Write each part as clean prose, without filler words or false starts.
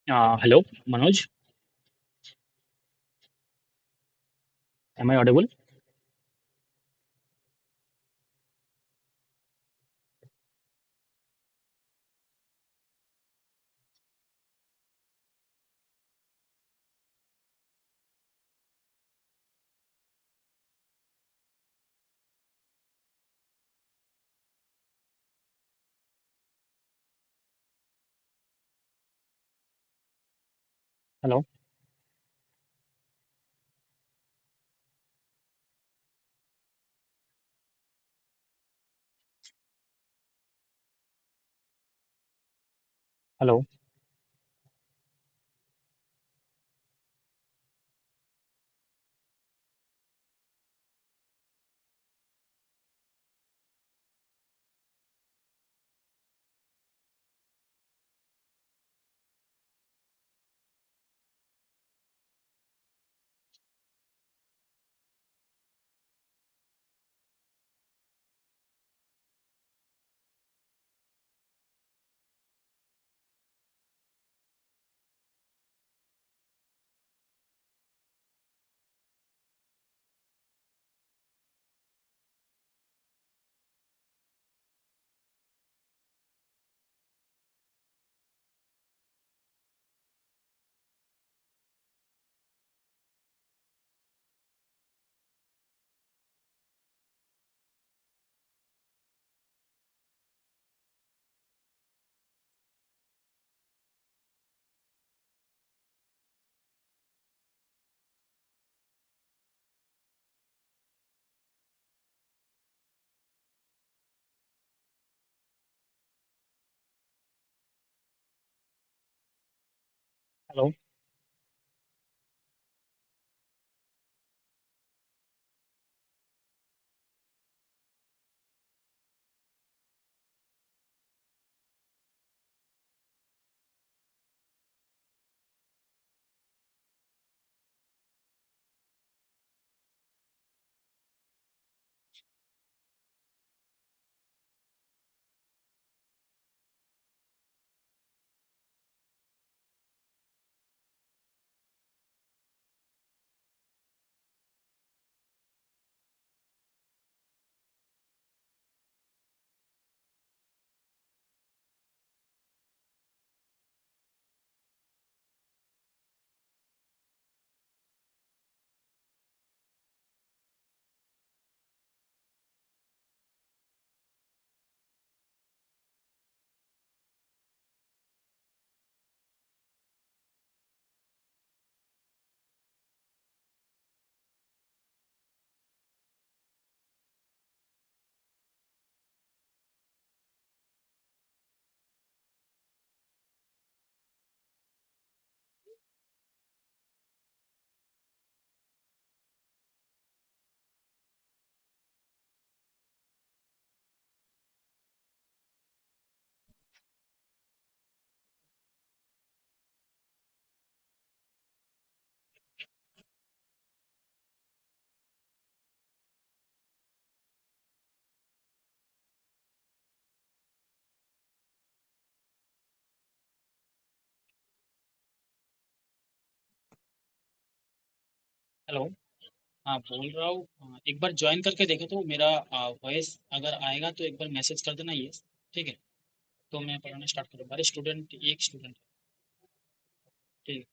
Hello, Manoj. Am I audible? Hello, hello, hello, hello. हाँ, बोल रहा हूँ। एक बार ज्वाइन करके देखे तो मेरा वॉइस अगर आएगा तो एक बार मैसेज कर देना ये। ठीक है, तो मैं पढ़ाना स्टार्ट करूँगा। अरे स्टूडेंट, एक स्टूडेंट। ठीक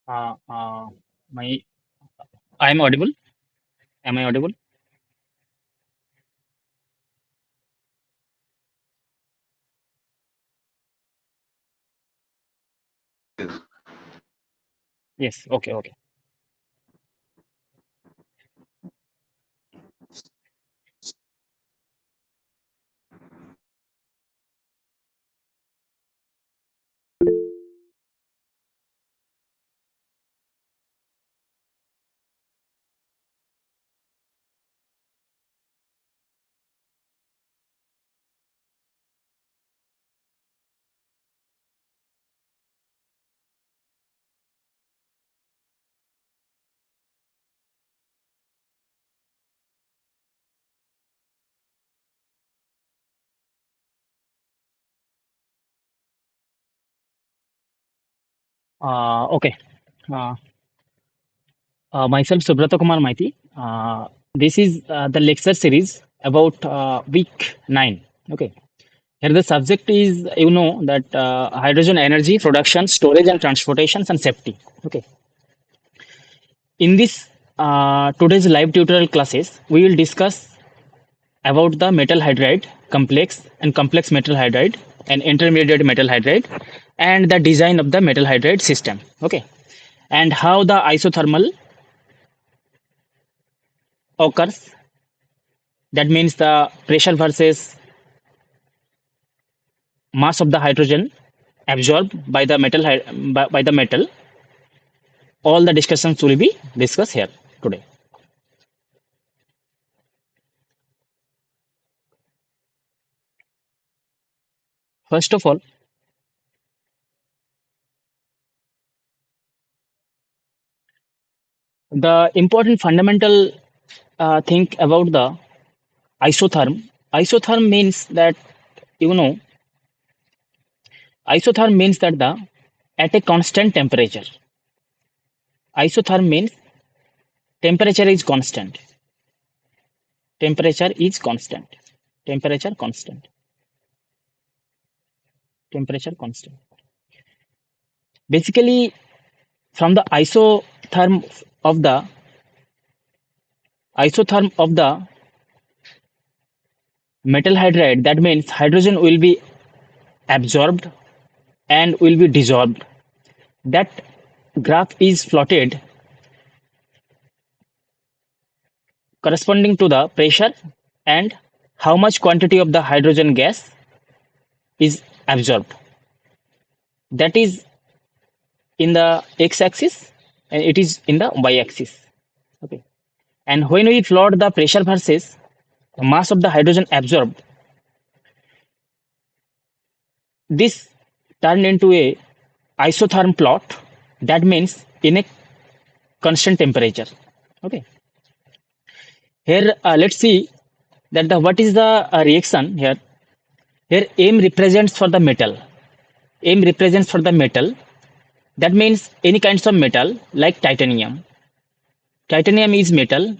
Uh, uh, my I'm audible. Am I audible? Yes. Okay. Okay. Okay. Uh, Myself Subrata Kumar Maiti. This is the lecture series about week 9. Okay. Here the subject is, that hydrogen energy production, storage and transportation and safety. Okay. In this today's live tutorial classes, we will discuss about the metal hydride, complex and complex metal hydride and intermediate metal hydride, and the design of the metal hydride system. Okay. And how the isothermal occurs. That means the pressure versus mass of the hydrogen absorbed by the by the metal. All the discussions will be discussed here today. First of all, the important fundamental thing about the isotherm. Isotherm means that, you know isotherm means that the at a constant temperature. Isotherm means temperature is constant. Temperature is constant. Temperature constant. Temperature constant. Basically, from the of the isotherm of the metal hydride, that means hydrogen will be absorbed and will be dissolved. That graph is plotted corresponding to the pressure and how much quantity of the hydrogen gas is absorbed. That is in the x-axis and it is in the y-axis. Okay. And when we plot the pressure versus the mass of the hydrogen absorbed, this turned into a isotherm plot. That means in a constant temperature. Okay. Here, let's see that the what is the reaction here. Here M represents for the metal. M represents for the metal. That means any kinds of metal like titanium. Titanium is metal.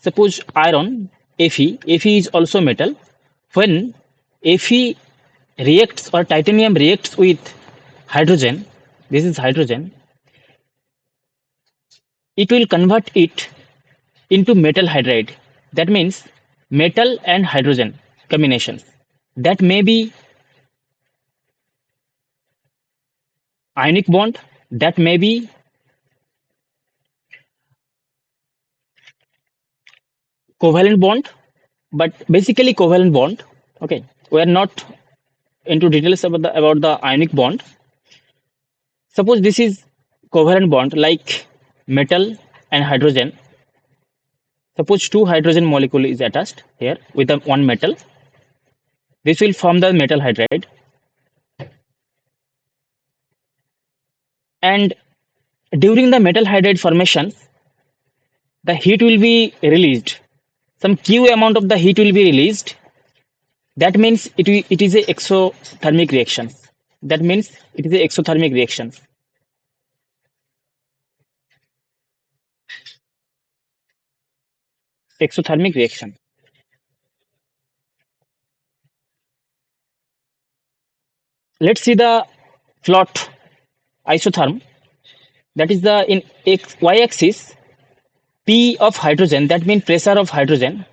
Suppose iron, Fe. Fe is also metal. When Fe reacts or titanium reacts with hydrogen, this is hydrogen, it will convert it into metal hydride. That means metal and hydrogen combination. That may be ionic bond, that may be covalent bond, but basically covalent bond. Okay, we are not into details about the ionic bond. Suppose this is covalent bond like metal and hydrogen. Suppose two hydrogen molecule is attached here with a one metal. This will form the metal hydride, and during the metal hydride formation, the heat will be released. Some Q amount of the heat will be released. That means it is a exothermic reaction. That means it is a exothermic reaction. Exothermic reaction. Let's see the plot isotherm. That is the in y-axis P of hydrogen. That means pressure of hydrogen.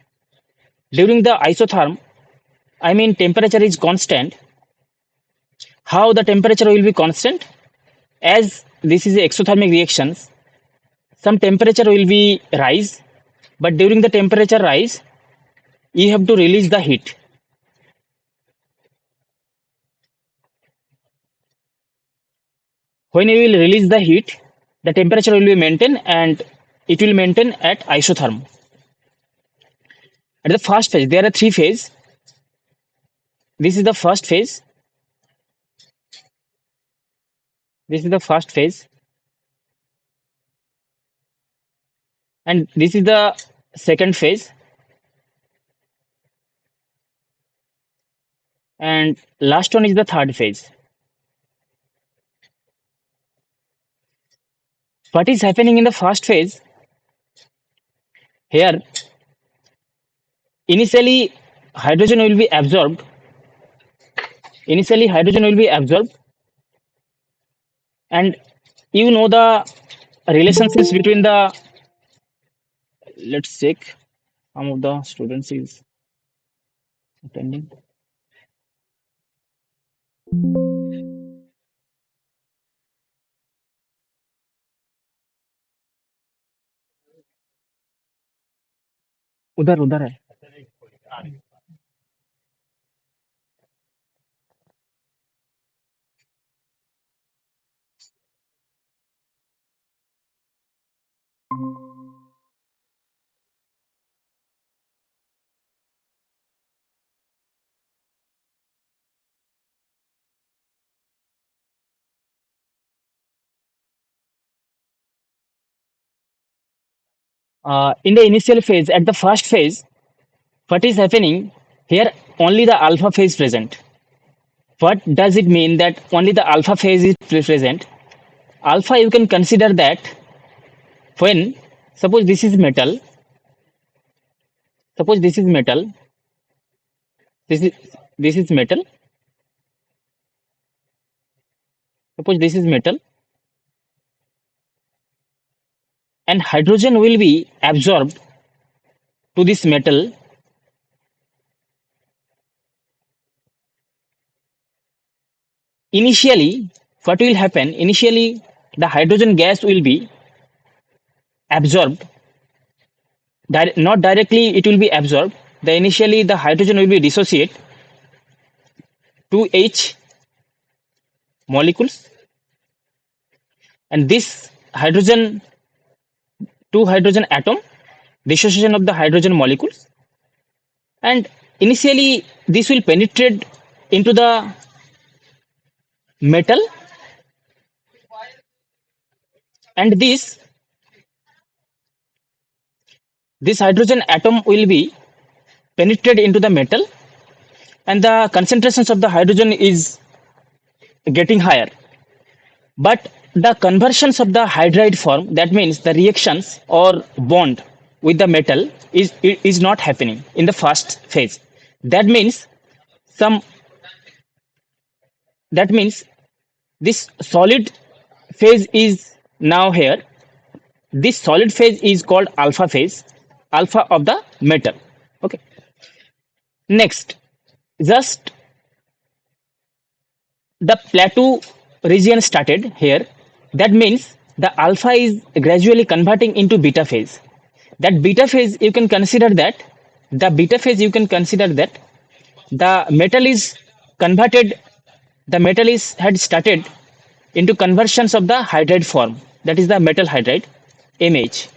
During the isotherm, I mean temperature is constant. How the temperature will be constant? As this is a exothermic reactions, some temperature will be rise, but during the temperature rise, you have to release the heat. When you will release the heat, the temperature will be maintained and it will maintain at isotherm. At the first phase, there are three phases. This is the first phase. This is the first phase. And this is the second phase. And last one is the third phase. What is happening in the first phase? Here, initially hydrogen will be absorbed. Initially hydrogen will be absorbed, and you know the relationships between the, let's check, some of the students is attending. उधर उधर है. In the initial phase, at the first phase, what is happening here? Only the alpha phase present. What does it mean that only the alpha phase is present? Alpha, you can consider that when, suppose this is metal, suppose this is metal, this is this is metal, suppose this is metal, and hydrogen will be absorbed to this metal. Initially, what will happen? Initially, the hydrogen gas will be absorbed. Not directly, it will be absorbed. Initially, the hydrogen will be dissociate to H molecules, and this hydrogen, two hydrogen atom, dissociation of the hydrogen molecules, and initially this will penetrate into the metal, and this hydrogen atom will be penetrate into the metal, and the concentrations of the hydrogen is getting higher. But the conversions of the hydride form, that means the reactions or bond with the metal is not happening in the first phase. That means some that means this solid phase is now here. This solid phase is called alpha phase, alpha of the metal. Okay. Next, just the plateau region started here. That means the alpha is gradually converting into beta phase. That beta phase, you can consider that the beta phase, you can consider that the metal is converted, the metal is had started into conversions of the hydride form, that is the metal hydride MH.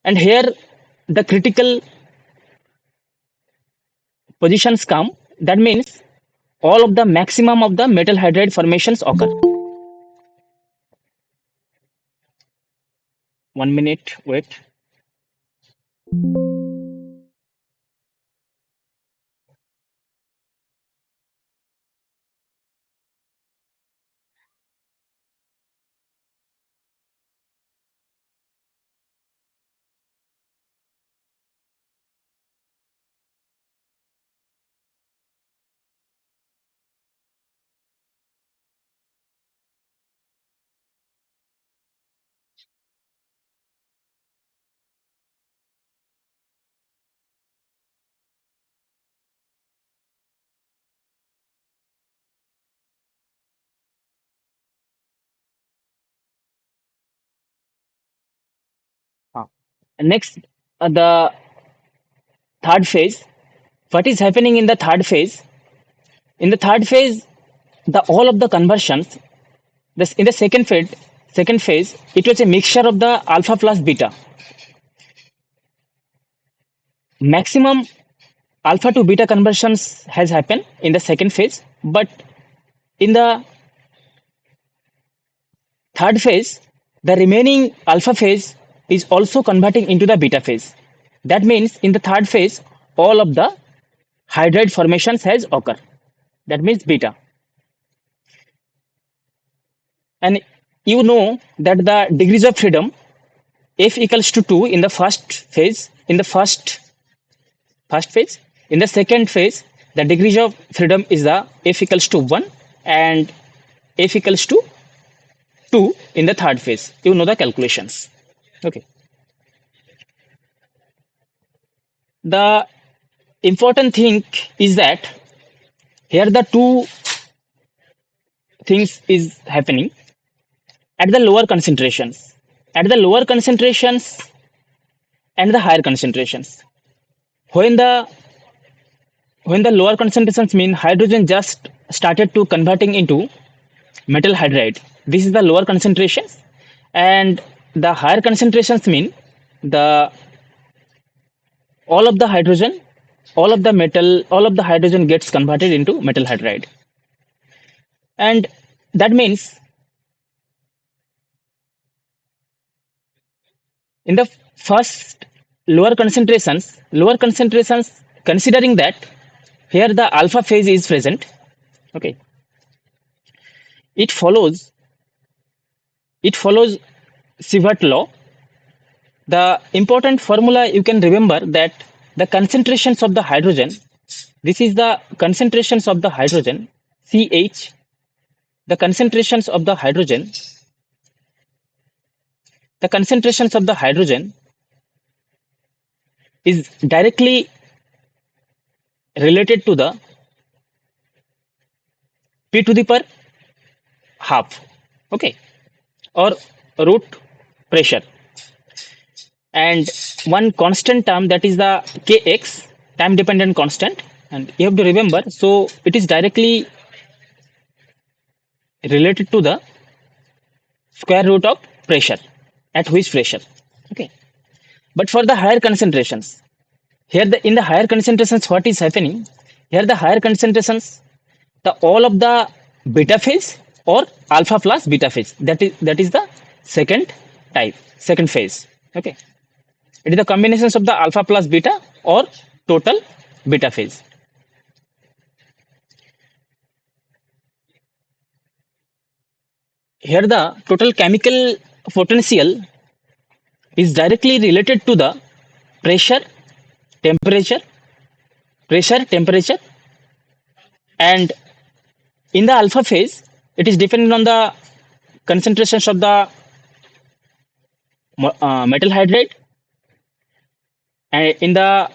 And here the critical positions come. That means all of the maximum of the metal hydride formations occur. 1 minute, wait. Next, the third phase. What is happening in the third phase? In the third phase, the all of the conversions. This in the second phase, it was a mixture of the alpha plus beta. Maximum alpha to beta conversions has happened in the second phase, but in the third phase, the remaining alpha phase is also converting into the beta phase. That means in the third phase, all of the hydride formations has occurred. That means beta. And you know that the degrees of freedom F equals to 2 in the first phase, first phase. In the second phase, the degrees of freedom is the F equals to 1 and F equals to 2 in the third phase. You know the calculations. Okay. The important thing is that here the two things is happening at the lower concentrations. At the lower concentrations and the higher concentrations. When the when the lower concentrations mean hydrogen just started to converting into metal hydride. This is the lower concentrations, and the higher concentrations mean the all of the hydrogen, all of the hydrogen gets converted into metal hydride, and that means in the first lower concentrations, considering that here the alpha phase is present. Okay, it follows Sievert law. The important formula you can remember that the concentrations of the hydrogen, this is the concentrations of the hydrogen, CH, the concentrations of the hydrogen, the concentrations of the hydrogen is directly related to the P to the power half, okay, or root pressure. And one constant term, that is the kx, time dependent constant, and you have to remember, so it is directly related to the square root of pressure, at which pressure. Okay, but for the higher concentrations, here in the higher concentrations, what is happening here, the higher concentrations, the all of the beta phase or alpha plus beta phase, that is the second phase. Okay, It is the combinations of the alpha plus beta or total beta phase. Here the total chemical potential is directly related to the pressure, temperature, temperature, and in the alpha phase, it is dependent on the concentrations of the metal hydride, and in the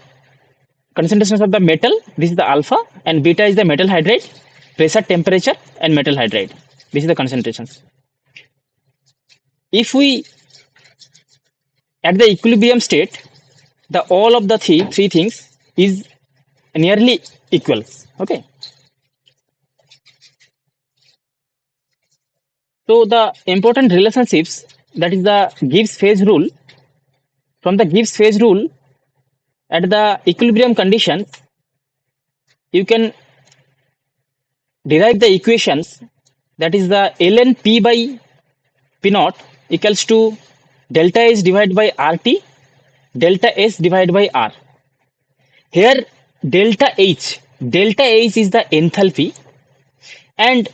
concentrations of the metal, this is the alpha, and beta is the metal hydride, pressure, temperature, and metal hydride. This is the concentrations. If we at the equilibrium state, the all of the three things is nearly equal. Okay. So the important relationships, that is the Gibbs phase rule. From the Gibbs phase rule, at the equilibrium conditions, you can derive the equations, that is the ln p by p naught equals to delta S divided by RT, delta S divided by R. Here delta H is the enthalpy, and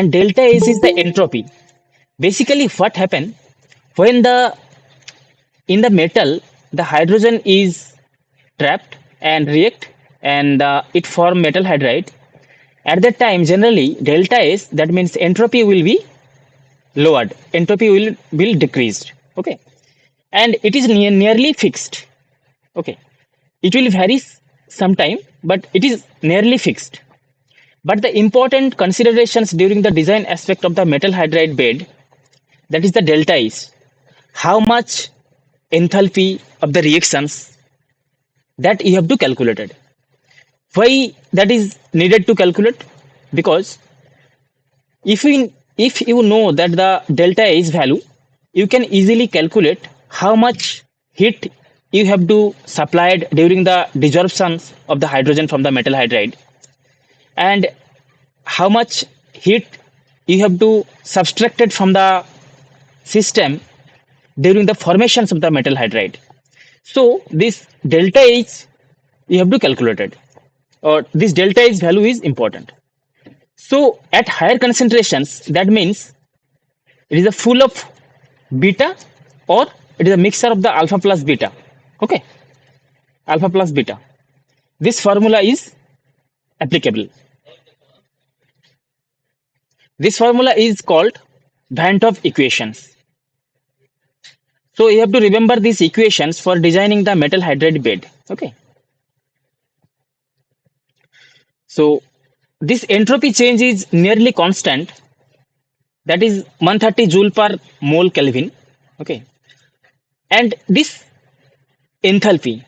delta S is the entropy. Basically, what happen when the in the metal the hydrogen is trapped and react, and it form metal hydride. At that time, generally delta S, that means entropy will be lowered, entropy will decreased. Okay, and it is nearly fixed. Okay, it will vary sometime, but it is nearly fixed. But the important considerations during the design aspect of the metal hydride bed, that is the delta is how much enthalpy of the reactions that you have to calculate it. Why that is needed to calculate? Because if you know that the delta H value, you can easily calculate how much heat you have to supplied during the desorption of the hydrogen from the metal hydride, and how much heat you have to subtracted from the system during the formations of the metal hydride. So this delta H you have to calculate it, or this delta H value is important. So at higher concentrations, that means it is a full of beta, or it is a mixture of the alpha plus beta. Okay, alpha plus beta. This formula is applicable. This formula is called Van 't Hoff equations. So you have to remember these equations for designing the metal hydride bed. Okay. So this entropy change is nearly constant, that is 130 joule per mole Kelvin. Okay. And this enthalpy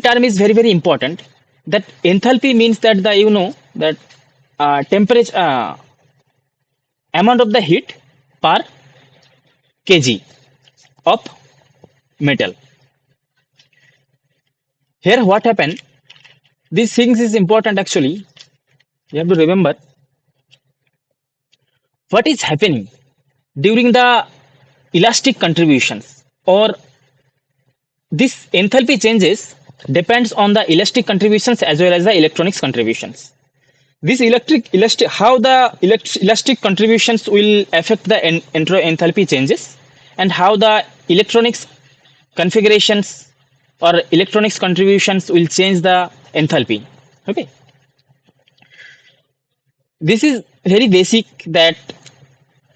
term is very important. That enthalpy means that the that temperature amount of the heat per kg of metal. Here what happened, these things is important actually. You have to remember what is happening during the elastic contributions, or this enthalpy changes depends on the elastic contributions as well as the electronics contributions. This how the elastic contributions will affect the enthalpy changes, and how the electronics configurations or electronics contributions will change the enthalpy. Okay, this is very basic. That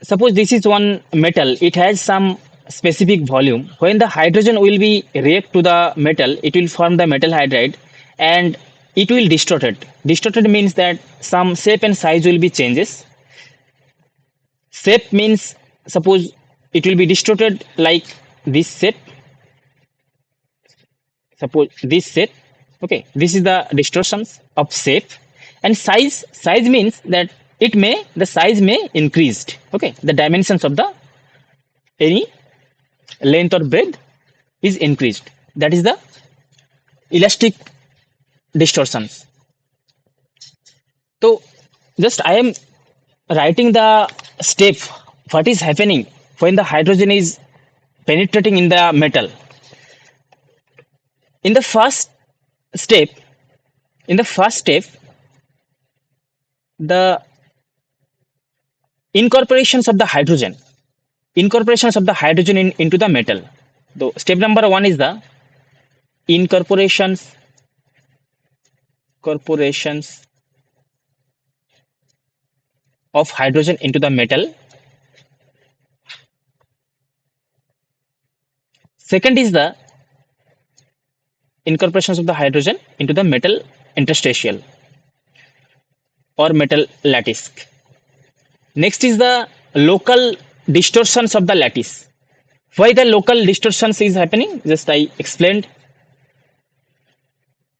suppose this is one metal, it has some specific volume. When the hydrogen will be react to the metal, it will form the metal hydride, and it will distort it. Distorted means that some shape and size will be changes. Shape means, suppose it will be distorted like this shape. Suppose this shape. Okay, this is the distortions of shape. And size means that the size may increased. Okay, the dimensions of the any length or breadth is increased. That is the elastic distortions. So just I am writing the step what is happening when the hydrogen is penetrating in the metal. In the first step, in the first step, the incorporations of the hydrogen into the metal. So step number one is the incorporations of hydrogen into the metal. Second is the incorporations of the hydrogen into the metal interstitial or metal lattice. Next is the local distortions of the lattice. Why the local distortions is happening? Just I explained.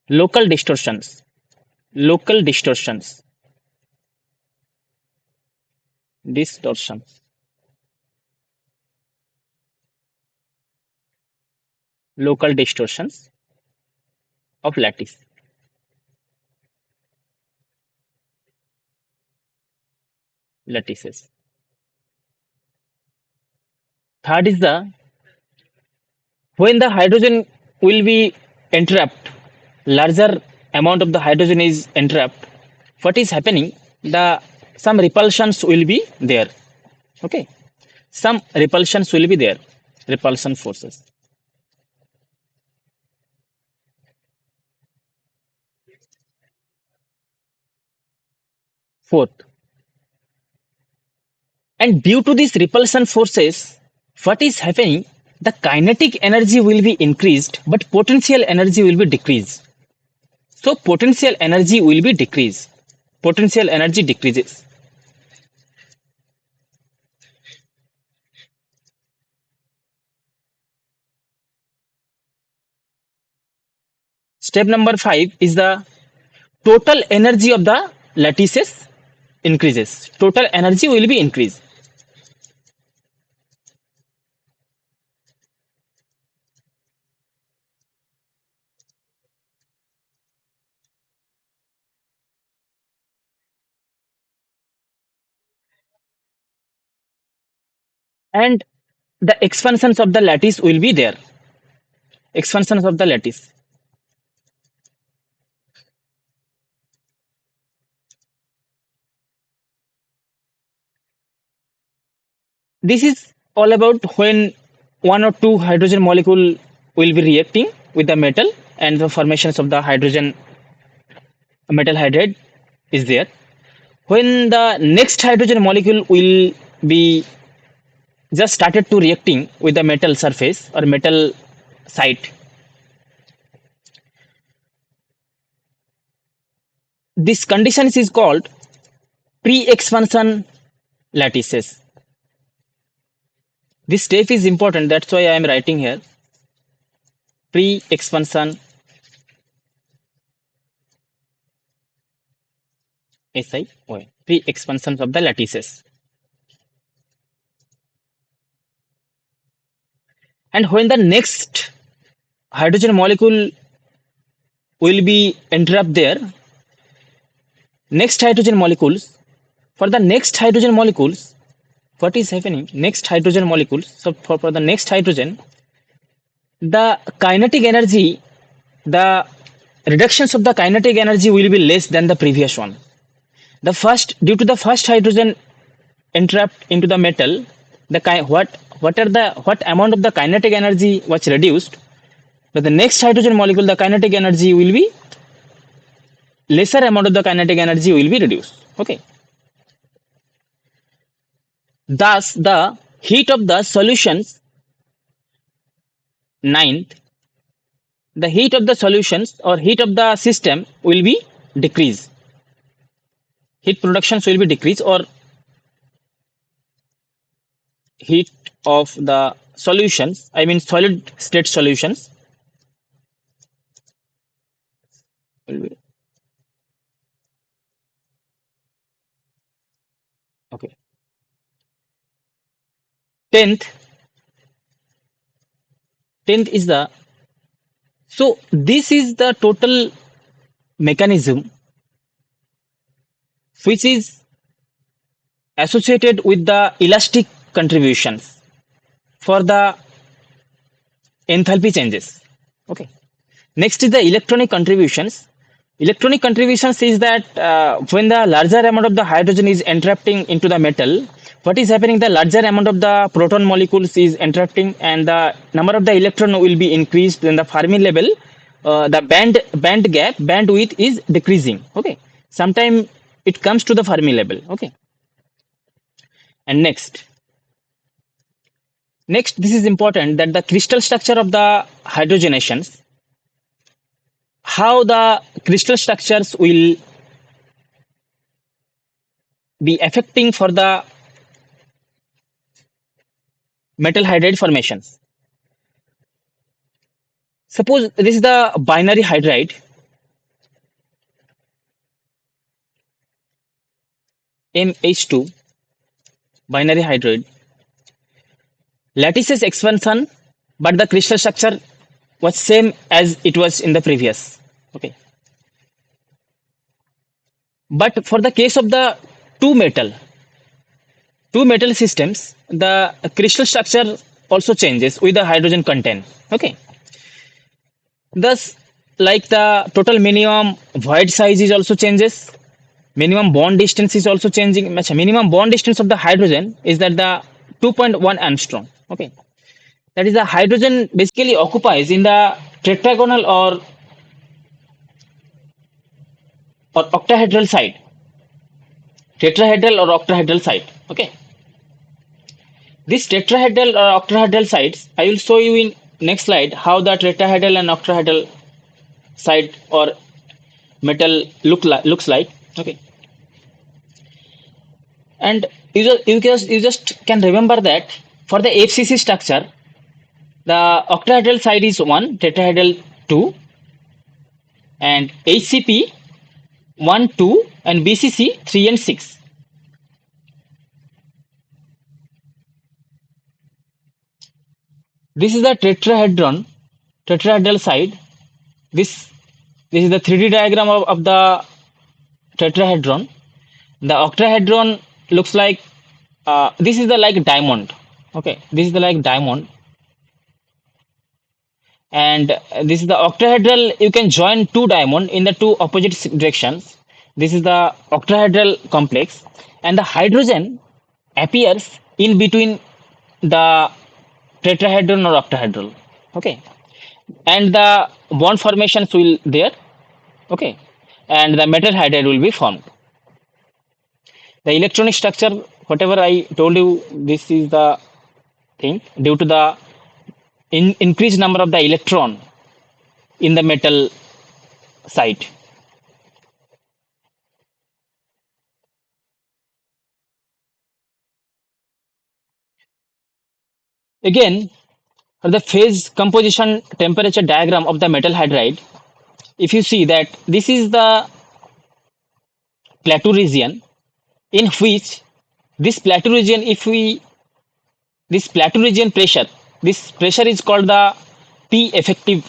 Local distortions. Local distortions. Distortions. Local distortions of lattice. Lattices. Third is the when the hydrogen will be interrupt, larger amount of the hydrogen is interrupt. What is happening? The some repulsions will be there. Okay, some repulsions will be there. Repulsion forces. Fourth, and due to these repulsion forces, what is happening? The kinetic energy will be increased, but potential energy will be decreased. So potential energy will be decreased. Potential energy decreases. Step number 5 is the total energy of the lattices increases. Total energy will be increased. And the expansions of the lattice will be there. Expansions of the lattice. This is all about when one or two hydrogen molecule will be reacting with the metal and the formations of the hydrogen metal hydride is there. When the next hydrogen molecule will be just started to reacting with the metal surface or metal site, this condition is called pre-expansion lattices. This step is important, that's why I am writing here pre-expansion pre-expansion of the lattices. And when the next hydrogen molecule will be interrupt there, next hydrogen molecules, for the next hydrogen molecules, what is happening? Next hydrogen molecules, so for the next hydrogen, the kinetic energy, the reductions of the kinetic energy will be less than the previous one. The first, due to the first hydrogen interrupt into the metal, the what amount of the kinetic energy was reduced, but the next hydrogen molecule, the kinetic energy will be lesser amount of the kinetic energy will be reduced. Okay. Thus, the heat of the solutions, ninth, the heat of the solutions or heat of the system will be decreased. Heat productions will be decreased, or heat of the solutions, I mean solid state solutions, will be okay. 10th is the, so this is the total mechanism which is associated with the elastic contributions for the enthalpy changes. Okay. Next is the electronic contributions. Electronic contributions is that when the larger amount of the hydrogen is entrapping into the metal, what is happening? The larger amount of the proton molecules is entrapping, and the number of the electron will be increased. Then the Fermi level, the band gap bandwidth is decreasing. Okay, sometime it comes to the Fermi level. Okay, and next this is important that the crystal structure of the hydrogenations, how the crystal structures will be affecting for the metal hydride formations. Suppose this is the binary hydride MH2 binary hydride, lattices expansion, but the crystal structure was same as it was in the previous. Okay, but for the case of the two metal two metal systems, the crystal structure also changes with the hydrogen content. Okay, thus like the total minimum void size is also changes, minimum bond distance is also changing. Minimum bond distance of the hydrogen is that the 2.1 angstrom. Okay, that is the hydrogen basically occupies in the tetragonal or octahedral side, tetrahedral or octahedral side. Okay, this tetrahedral or octahedral sides I will show you in next slide how the tetrahedral and octahedral side or metal looks like. Okay, and you just can remember that for the FCC structure, the octahedral side is 1, tetrahedral 2, and HCP 1, 2, and BCC 3 and 6. This is the tetrahedral side. This is the 3D diagram of the tetrahedron. The octahedron looks like this is the like diamond. Okay, this is the like diamond, and this is the octahedral. You can join two diamond in the two opposite directions. This is the octahedral complex, and the hydrogen appears in between the tetrahedron or octahedral. Okay, and the bond formations will there. Okay, and the metal hydride will be formed. The electronic structure, whatever I told you, this is the thing due to the increased number of the electron in the metal site. Again, for the phase composition temperature diagram of the metal hydride, if you see that this is the plateau region in which this plateau region, if we this plateau region pressure, this pressure is called the P effective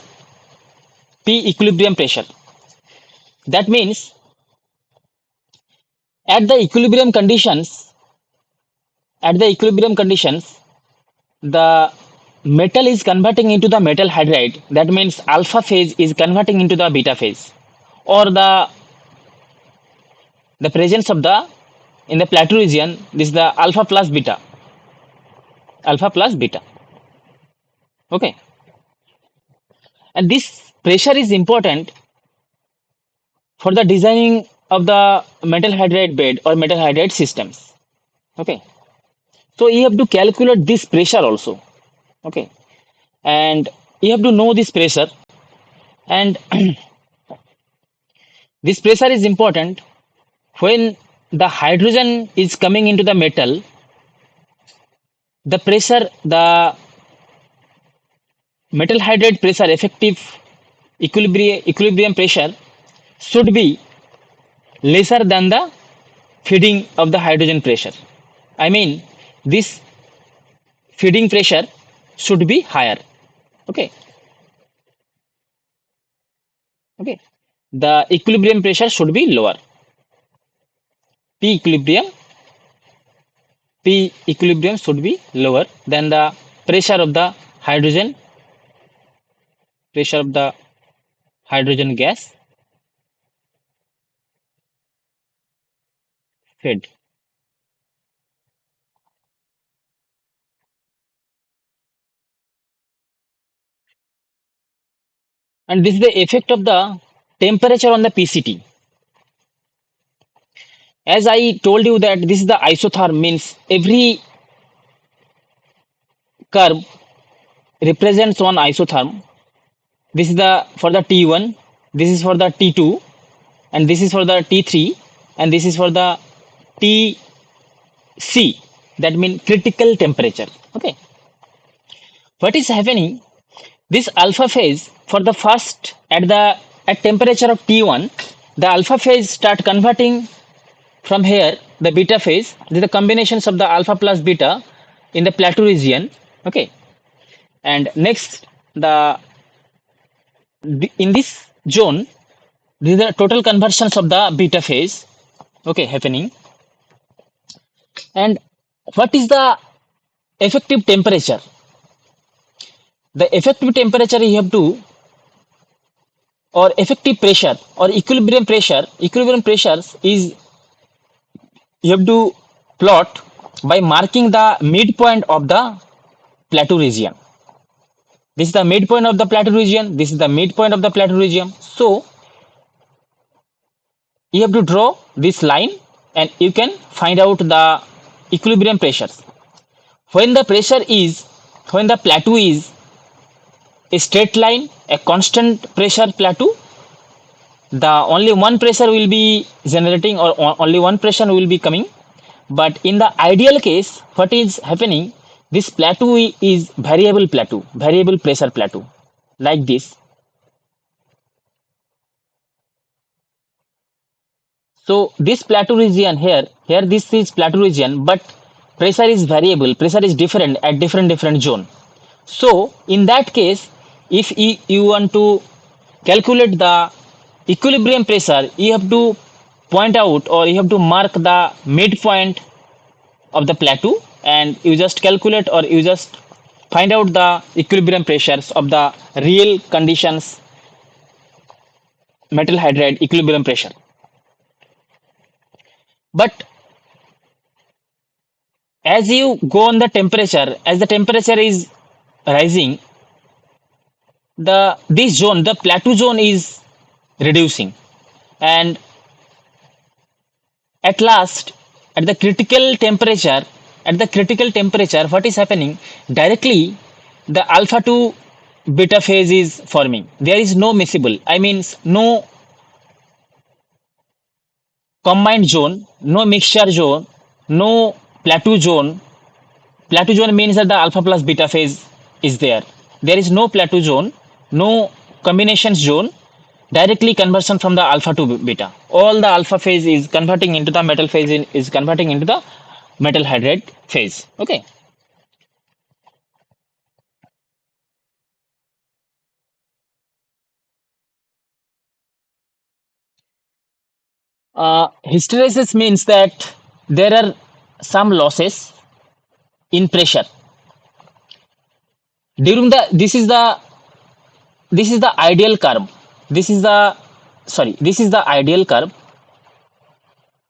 P equilibrium pressure. That means at the equilibrium conditions, at the equilibrium conditions, the metal is converting into the metal hydride. That means alpha phase is converting into the beta phase, or the presence of the in the plateau region. This is the alpha plus beta. Okay, and this pressure is important for the designing of the metal hydride bed or metal hydride systems. Okay, so you have to calculate this pressure also. Okay, and you have to know this pressure, and this pressure is important when the hydrogen is coming into the metal. The pressure, the metal hydride pressure, effective equilibrium pressure should be lesser than the feeding of the hydrogen pressure. I mean, this feeding pressure should be higher. Okay, okay. The equilibrium pressure should be lower. P equilibrium, P equilibrium should be lower than the pressure of the hydrogen, pressure of the hydrogen gas fed. And this is the effect of the temperature on the PCT. As I told you that this is the isotherm, means every curve represents one isotherm. This is the for the T1, this is for the T2, and this is for the T3, and this is for the TC. That means critical temperature. Okay. What is happening? This alpha phase for the first at temperature of T1, the alpha phase start converting from here the beta phase. This is the combinations of the alpha plus beta in the plateau region. Okay. And next in this zone, these are total conversions of the beta phase, okay, happening. And what is the effective temperature? The effective temperature you have to, or effective pressure or equilibrium pressures is you have to plot by marking the midpoint of the plateau region. This is the midpoint of the plateau region. This is the midpoint of the plateau region. So you have to draw this line and you can find out the equilibrium pressures. When the pressure is, when the plateau is a straight line, a constant pressure plateau, the only one pressure will be generating or only one pressure will be coming. But in the ideal case, what is happening? This plateau is variable pressure plateau, like this. So this plateau region here this is plateau region, but pressure is variable. Pressure is different at different zone. So in that case, if you want to calculate the equilibrium pressure, you have to point out or you have to mark the midpoint of the plateau and you just calculate or you just find out the equilibrium pressures of the real conditions metal hydride equilibrium pressure. But as you go on the temperature, as the temperature is rising, the plateau zone is reducing, and at last, at the critical temperature, what is happening? Directly, the alpha to beta phase is forming. There is no miscible. I mean, no combined zone, no mixture zone, no plateau zone. Plateau zone means that the alpha plus beta phase is there. There is no plateau zone, no combination zone, directly conversion from the alpha to beta. All the alpha phase is converting into the metal phase is converting into the metal hydride phase. Okay. Hysteresis means that there are some losses in pressure during the this is the ideal curve. This is the this is the ideal curve.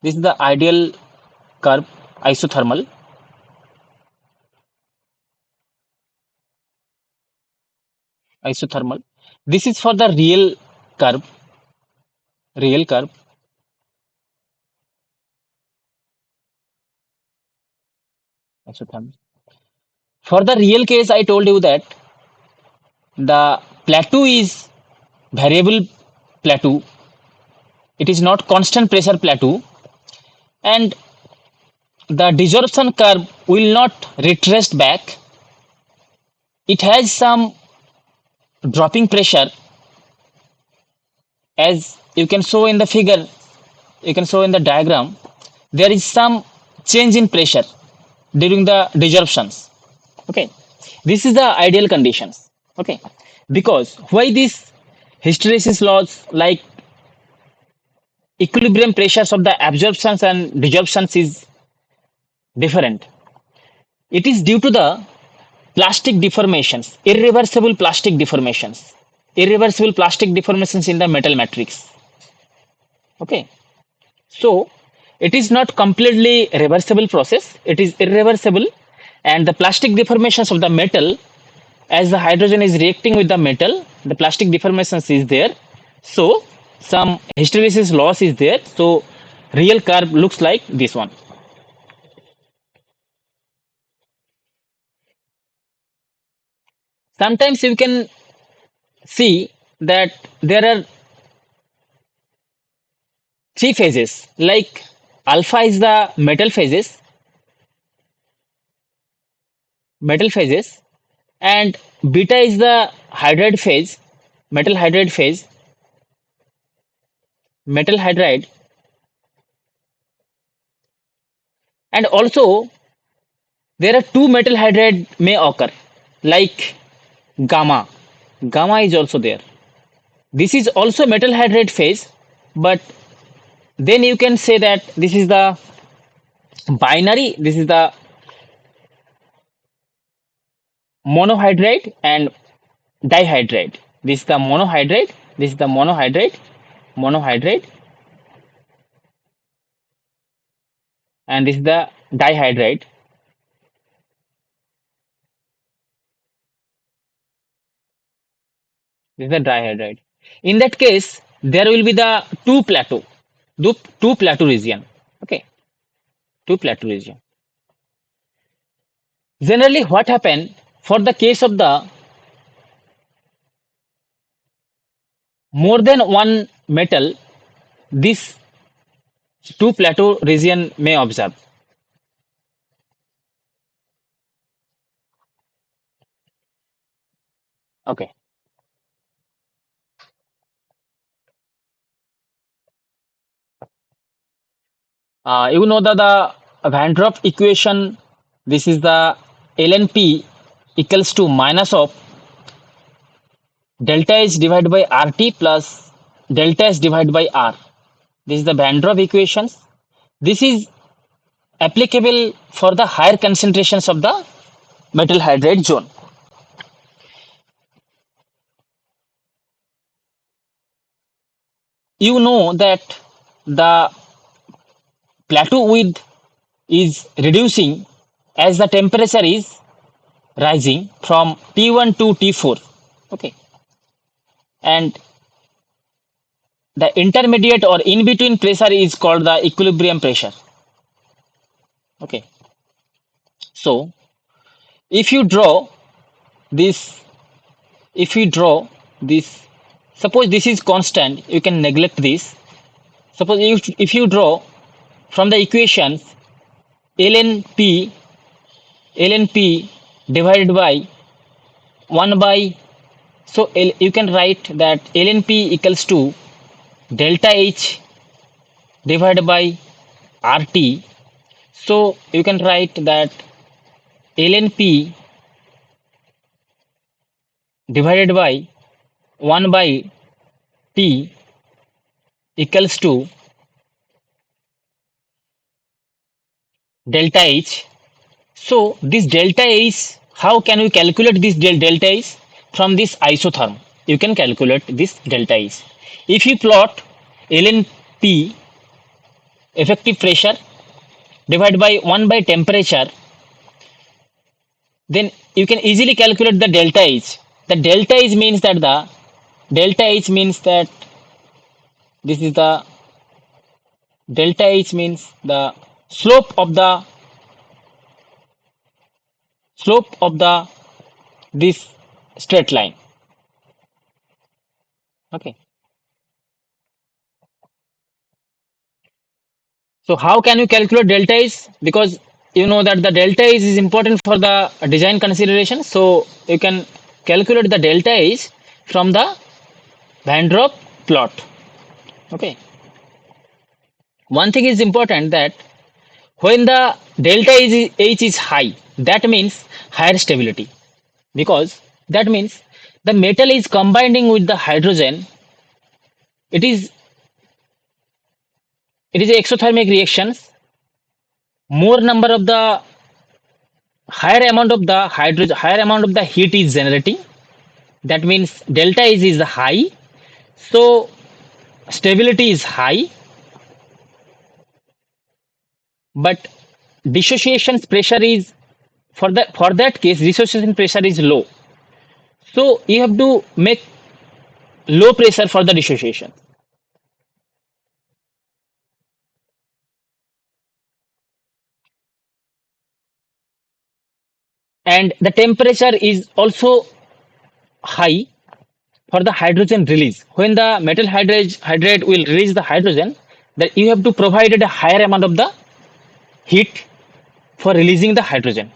This is the ideal curve, isothermal. Isothermal. This is for the curve, real curve. Isothermal. For the real case, I told you that the plateau is variable plateau. It is not constant pressure plateau, and the desorption curve will not retrace back. It has some dropping pressure, as you can show in the figure. You can show in the diagram. There is some change in pressure during the desorptions. Okay, this is the ideal conditions. Okay, because why this hysteresis laws like equilibrium pressures of the absorptions and desorptions is different. It is due to the plastic deformations, irreversible plastic deformations. irreversible plastic deformations in the metal matrix. Okay, so it is not completely reversible process. It is irreversible, and the plastic deformations of the metal, as the hydrogen is reacting with the metal, the plastic deformations is there. So some hysteresis loss is there. So real curve looks like this one. Sometimes you can see that there are three phases, like alpha is the metal phases, and beta is the hydride phase, metal hydride phase, metal hydride, and also there are two metal hydride may occur, like gamma. Gamma is also there. This is also metal hydride phase, but then you can say that this is the binary, this is the monohydride and dihydride. This is the monohydride, this is the monohydride, and this is the dihydride. This is the dihydride. In that case, there will be the two plateau region. Okay, two plateau region. Generally, what happen for the case of the more than one metal, this two plateau region may observe. Okay. You know the Van Drop equation. This is the lnp equals to minus of delta H divided by RT plus delta S divided by R. This is the Van Drop equations. This is applicable for the higher concentrations of the metal hydride zone. You know that the plateau width is reducing as the temperature is rising from T1 to T4. Okay, and the intermediate or in between pressure is called the equilibrium pressure. Okay, so if you draw this, if you draw this, suppose this is constant, you can neglect this. Suppose if you draw from the equations ln p divided by 1 by, so you can write that ln p equals to delta H divided by RT. So you can write that ln p divided by 1 by T equals to delta H. So this delta H, how can we calculate this delta H? From this isotherm, you can calculate this delta H. If you plot ln P effective pressure divided by 1 by temperature, then you can easily calculate the delta H. The delta H means that this is the delta H means the slope of the this straight line. Okay. So how can you calculate delta H? Because you know that the delta H is important for the design consideration. So you can calculate the delta H from the Van Drop plot. Okay. One thing is important that when the delta H is high, that means higher stability, because that means the metal is combining with the hydrogen. It is exothermic reactions. More number of the higher amount of the heat is generating, That means delta is high, so stability is high, but dissociation pressure is, for that case dissociation pressure is low. So you have to make low pressure for the dissociation, and the temperature is also high for the hydrogen release. When the metal hydrate will release the hydrogen, that you have to provide a higher amount of the heat for releasing the hydrogen.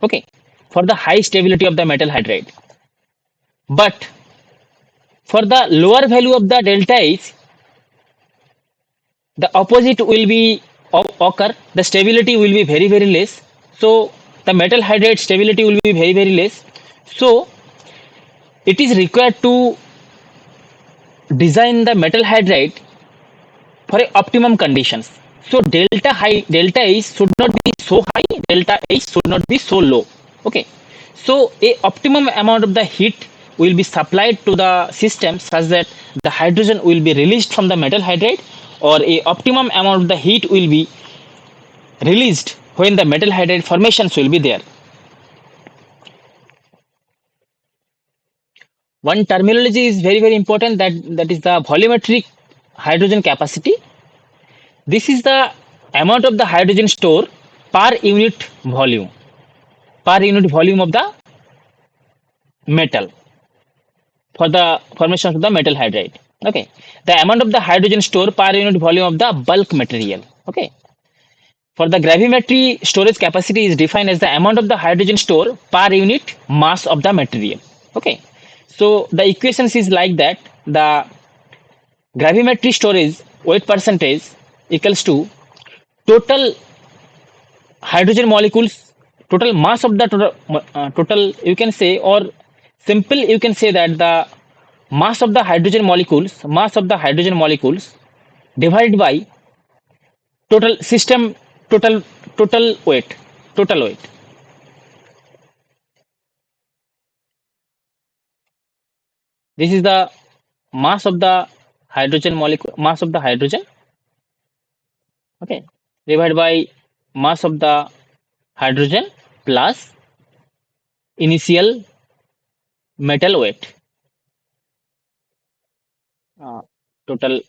Okay, for the high stability of the metal hydride. But for the lower value of the delta H, the opposite will be occur. The stability will be very very less. So the metal hydride stability will be very very less. So it is required to design the metal hydride for a optimum conditions. So delta H should not be so high, delta H should not be so low. Okay. So a optimum amount of the heat will be supplied to the system such that the hydrogen will be released from the metal hydride, or a optimum amount of the heat will be released when the metal hydride formations will be there. One terminology is very very important, that is the volumetric hydrogen capacity. This is the amount of the hydrogen store per unit volume, per unit volume of the metal, for the formation of the metal hydride. Okay, the amount of the hydrogen store per unit volume of the bulk material. Okay, for the gravimetry storage capacity is defined as the amount of the hydrogen store per unit mass of the material. Okay, so the equations is like that: the gravimetry storage weight percentage equals to total hydrogen molecules, total mass of the total, you can say, or simple you can say that the mass of the hydrogen molecules divided by total system, total weight, total weight. This is the mass of the hydrogen molecule, mass of the hydrogen. Okay, divided by mass of the hydrogen plus initial metal weight, uh, total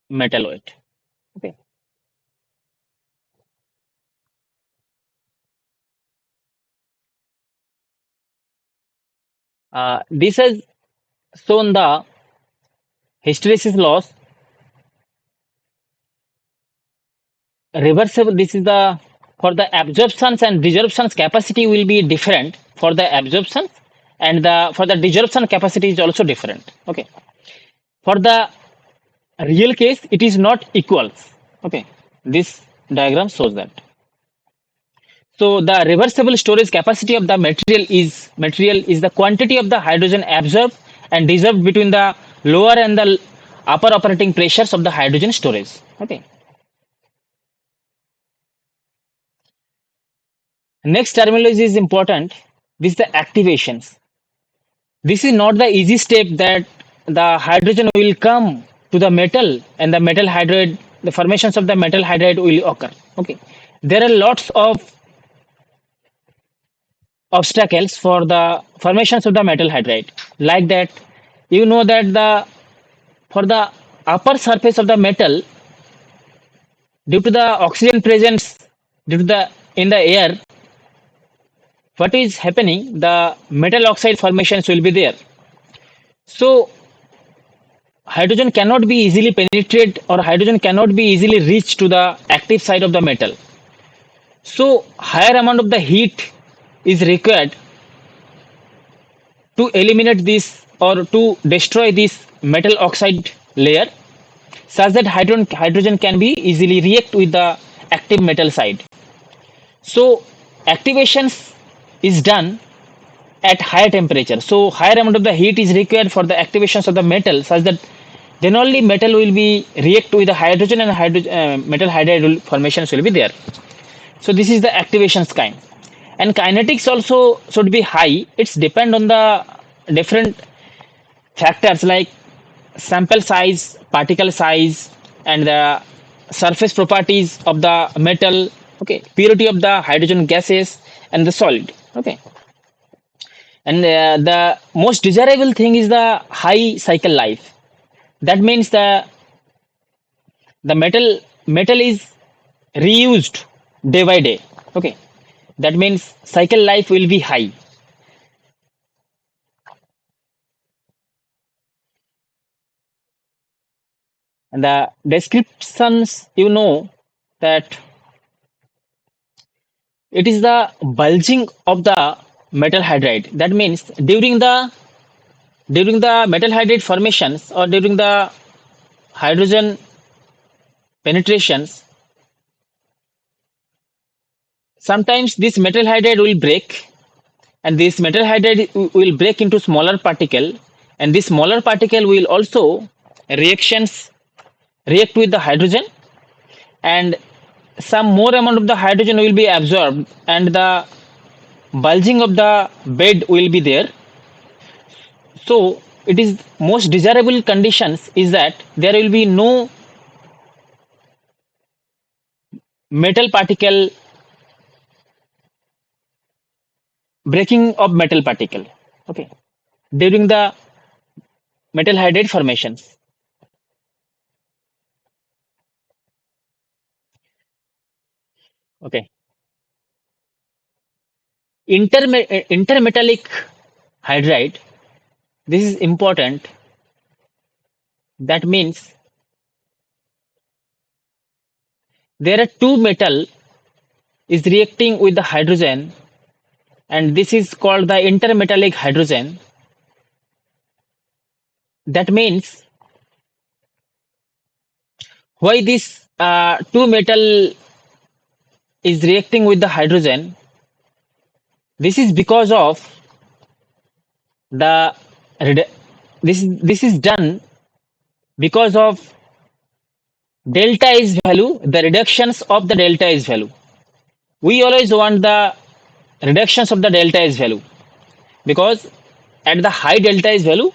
metal weight. Okay. This has shown the hysteresis loss reversible. This is the, for the absorptions and desorptions capacity will be different for the absorption, and the for the desorption capacity is also different. Okay, for the real case it is not equals. Okay, this diagram shows that. So the reversible storage capacity of the material is the quantity of the hydrogen absorbed and dissolved between the lower and the upper operating pressures of the hydrogen storage. Okay. Next terminology is important. This is the activations. This is not the easy step that the hydrogen will come to the metal and the metal hydride, the formations of the metal hydride will occur. Okay. There are lots of obstacles for the formations of the metal hydride. Like that, you know that the for the upper surface of the metal, due to the oxygen presence, due to the in the air, what is happening? The metal oxide formations will be there. So hydrogen cannot be easily penetrate, or hydrogen cannot be easily reach to the active side of the metal. So higher amount of the heat is required to eliminate this or to destroy this metal oxide layer, such that hydrogen can be easily react with the active metal side. So activations is done at higher temperature. So higher amount of the heat is required for the activations of the metal, such that then only metal will be react with the hydrogen, and metal hydride formations will be there. So this is the activation kind. And kinetics also should be high. It's depend on the different factors like sample size, particle size, and the surface properties of the metal, okay, purity of the hydrogen gases and the solid, okay. And the most desirable thing is the high cycle life. That means the metal is reused day by day, okay. That means cycle life will be high. And the descriptions, that it is the bulging of the metal hydride. That means during the metal hydride formations or during the hydrogen penetrations, sometimes this metal hydride will break, and this metal hydride will break into smaller particle, and this smaller particle will also reactions react with the hydrogen, and some more amount of the hydrogen will be absorbed, and the bulging of the bed will be there. So it is most desirable conditions is that there will be no metal particle breaking of metal particle, okay, during the metal hydride formations. Okay, intermetallic hydride, this is important. That means there are two metal is reacting with the hydrogen, and this is called the intermetallic hydrogen. That means why this two metal is reacting with the hydrogen, this is because of the this is done because of delta is value, the reductions of the delta is value. We always want the reductions of the delta is value, because at the high delta is value,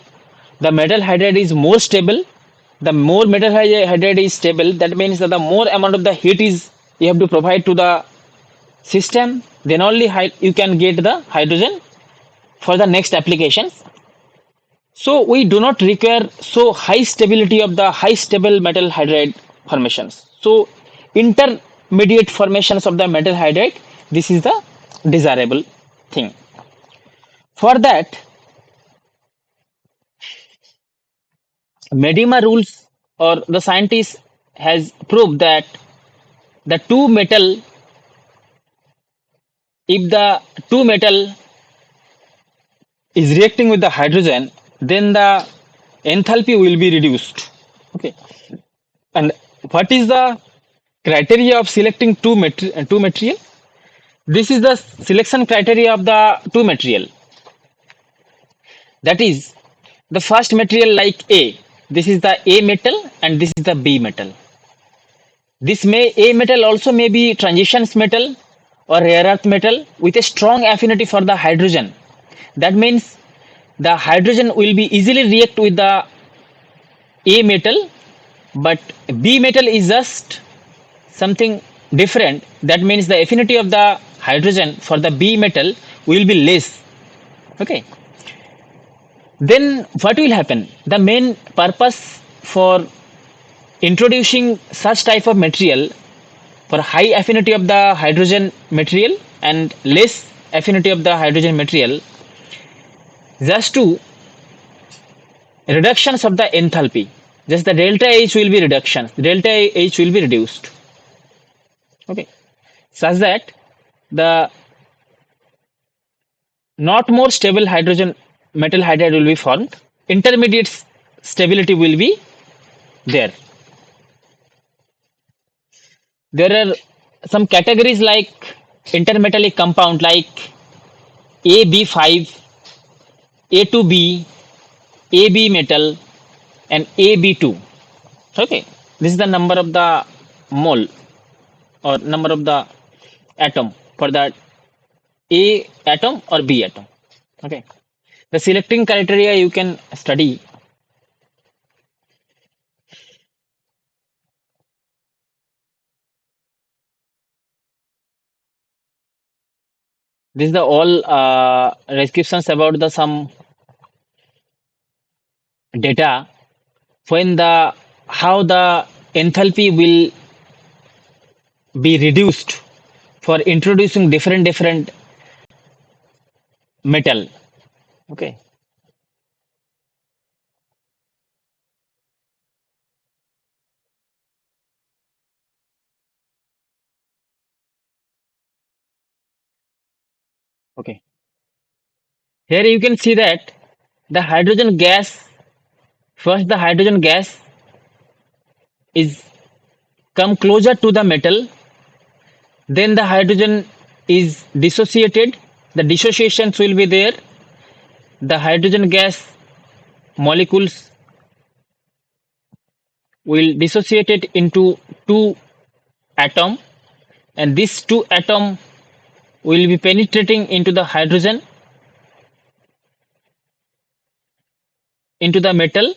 the metal hydride is more stable. The more metal hydride is stable, that means that the more amount of the heat is you have to provide to the system, then only you can get the hydrogen for the next applications. So we do not require so high stability of the high stable metal hydride formations. So intermediate formations of the metal hydride, this is the desirable thing. For that, Medima rules or the scientists has proved that the two metal, if the two metal is reacting with the hydrogen, then the enthalpy will be reduced. Okay. And what is the criteria of selecting two material? This is the selection criteria of the two material. That is the first material like A. This is the A metal and this is the B metal. This A metal also may be transitions metal or rare earth metal with a strong affinity for the hydrogen. That means the hydrogen will be easily react with the A metal, but B metal is just something different. That means the affinity of the hydrogen for the B metal will be less. Okay. Then what will happen? The main purpose for introducing such type of material for high affinity of the hydrogen material and less affinity of the hydrogen material, just to reductions of the enthalpy, just the delta H will be reduction, delta H will be reduced, okay, such that the not more stable hydrogen metal hydride will be formed, intermediate stability will be there. There are some categories like intermetallic compound like AB5, A2B, AB metal, and AB2. Okay, this is the number of the mole or number of the atom for that A atom or B atom. Okay. The selecting criteria you can study. This is the all descriptions about the some data when the how the enthalpy will be reduced for introducing different metal. Okay. Okay. Here you can see that the hydrogen gas, first the hydrogen gas is come closer to the metal, then the hydrogen is dissociated, the dissociations will be there, the hydrogen gas molecules will dissociate it into two atom, and these two atom will be penetrating into the hydrogen, into the metal,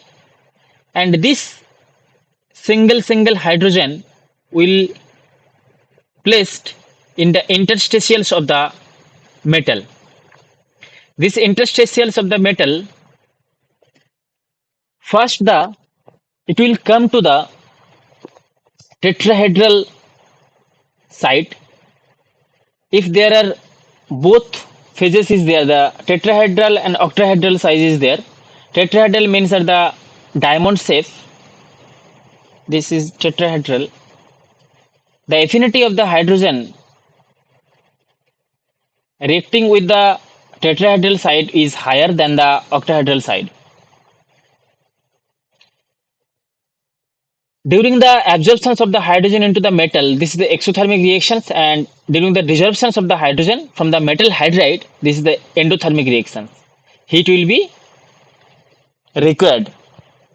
and this single hydrogen will placed in the interstitials of the metal. These interstitials of the metal, first the it will come to the tetrahedral site. If there are both phases is there, the tetrahedral and octahedral size is there. Tetrahedral means that the diamond shape. This is tetrahedral. The affinity of the hydrogen reacting with the tetrahedral side is higher than the octahedral side. During the absorption of the hydrogen into the metal, this is the exothermic reactions, and during the desorption of the hydrogen from the metal hydride, this is the endothermic reactions. Heat will be required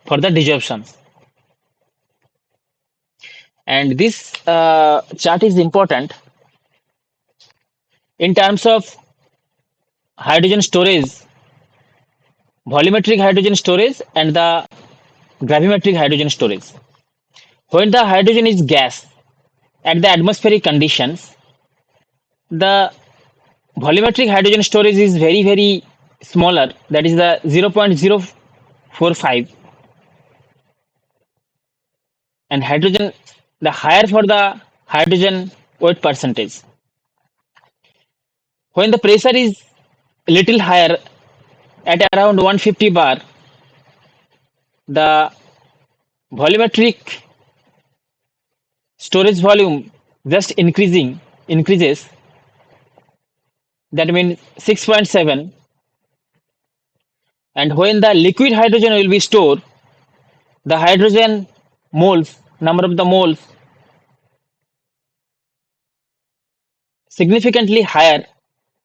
for the desorption. And this chart is important in terms of hydrogen storage, volumetric hydrogen storage, and the gravimetric hydrogen storage. When the hydrogen is gas at the atmospheric conditions, the volumetric hydrogen storage is very smaller, that is the 0.045, and hydrogen the higher for the hydrogen weight percentage. When the pressure is little higher at around 150 bar, the volumetric storage volume just increases, that means 6.7, and when the liquid hydrogen will be stored, the hydrogen moles, number of the moles, significantly higher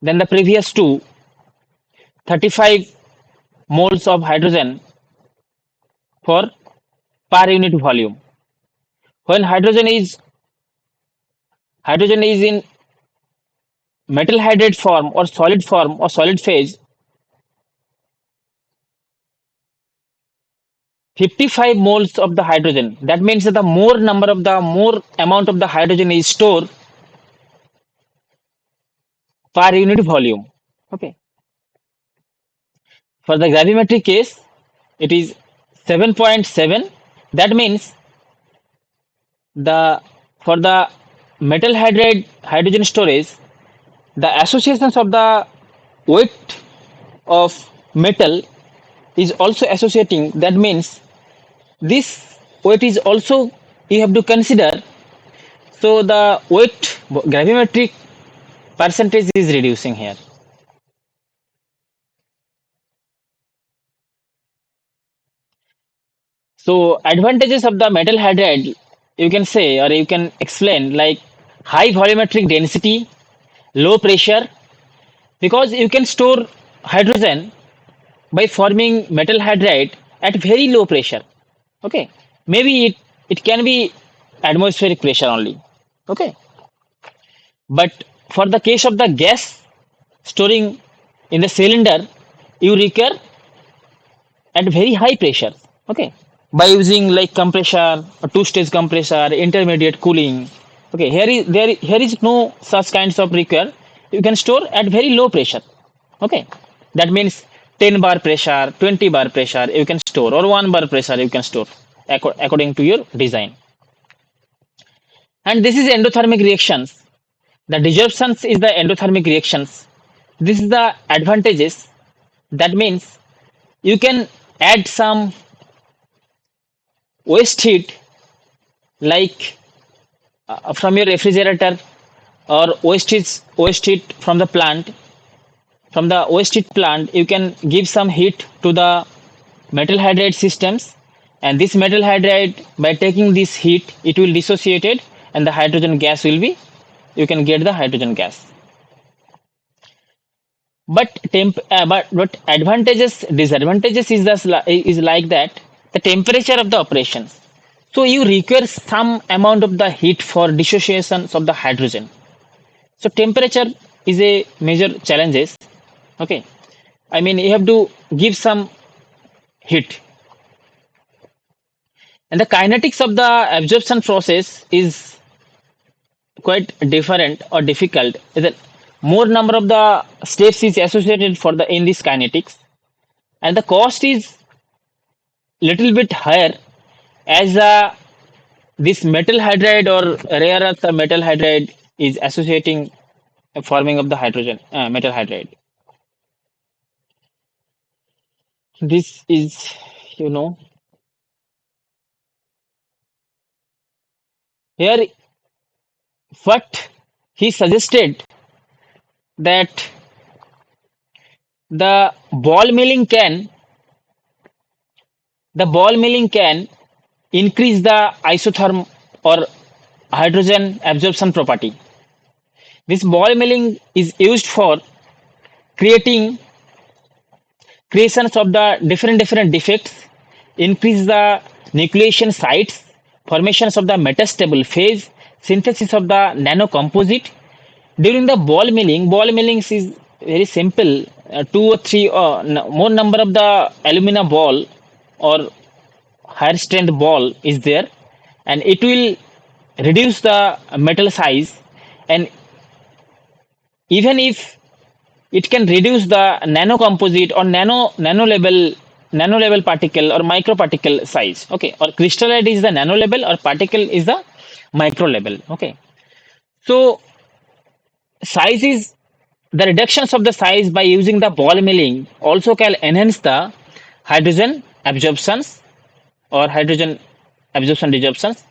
than the previous two, 35 moles of hydrogen for per unit volume. When hydrogen is in metal hydride form or solid phase, 55 moles of the hydrogen, that means that the more amount of the hydrogen is stored per unit volume. Okay. For the gravimetric case, it is 7.7. That means the for the metal hydride hydrogen storage, the associations of the weight of metal is also associating. That means this weight is also you have to consider. So the weight gravimetric percentage is reducing here. So advantages of the metal hydride, you can say or you can explain like high volumetric density, low pressure, because you can store hydrogen by forming metal hydride at very low pressure. Okay, maybe it can be atmospheric pressure only. Okay, but for the case of the gas, storing in the cylinder, you require at very high pressure. Okay, by using like compressor, a two-stage compressor, intermediate cooling. Okay, here is no such kinds of require. You can store at very low pressure. Okay, that means 10 bar pressure, 20 bar pressure you can store, or 1 bar pressure you can store according to your design. And this is endothermic reactions. The disruptions is the endothermic reactions. This is the advantages. That means you can add some waste heat like from your refrigerator, or waste heat from the plant. From the waste heat plant you can give some heat to the metal hydride systems, and this metal hydride, by taking this heat, it will dissociate it, and the hydrogen gas will be, you can get the hydrogen gas. But advantages, disadvantages is is like that the temperature of the operations. So you require some amount of the heat for dissociations of the hydrogen. So temperature is a major challenges. Okay, I mean you have to give some heat, and the kinetics of the absorption process is quite different or difficult. That more number of the steps is associated for the in this kinetics, and the cost is little bit higher, as this metal hydride or rare earth metal hydride is associating forming of the hydrogen metal hydride. This is, you know, here what he suggested, that the ball milling can the ball milling can increase the isotherm or hydrogen absorption property. This ball milling is used for creating creations of the different defects, increase the nucleation sites, formations of the metastable phase, synthesis of the nanocomposite. During the ball milling is very simple. Two or three or more number of the alumina ball or higher strength ball is there, and it will reduce the metal size. And even if it can reduce the nanocomposite or nano level particle or micro particle size. Okay, or crystallite is the nano level, or particle is the micro level. Okay, so size is the reductions of the size by using the ball milling also can enhance the hydrogen absorptions or hydrogen absorption desorptions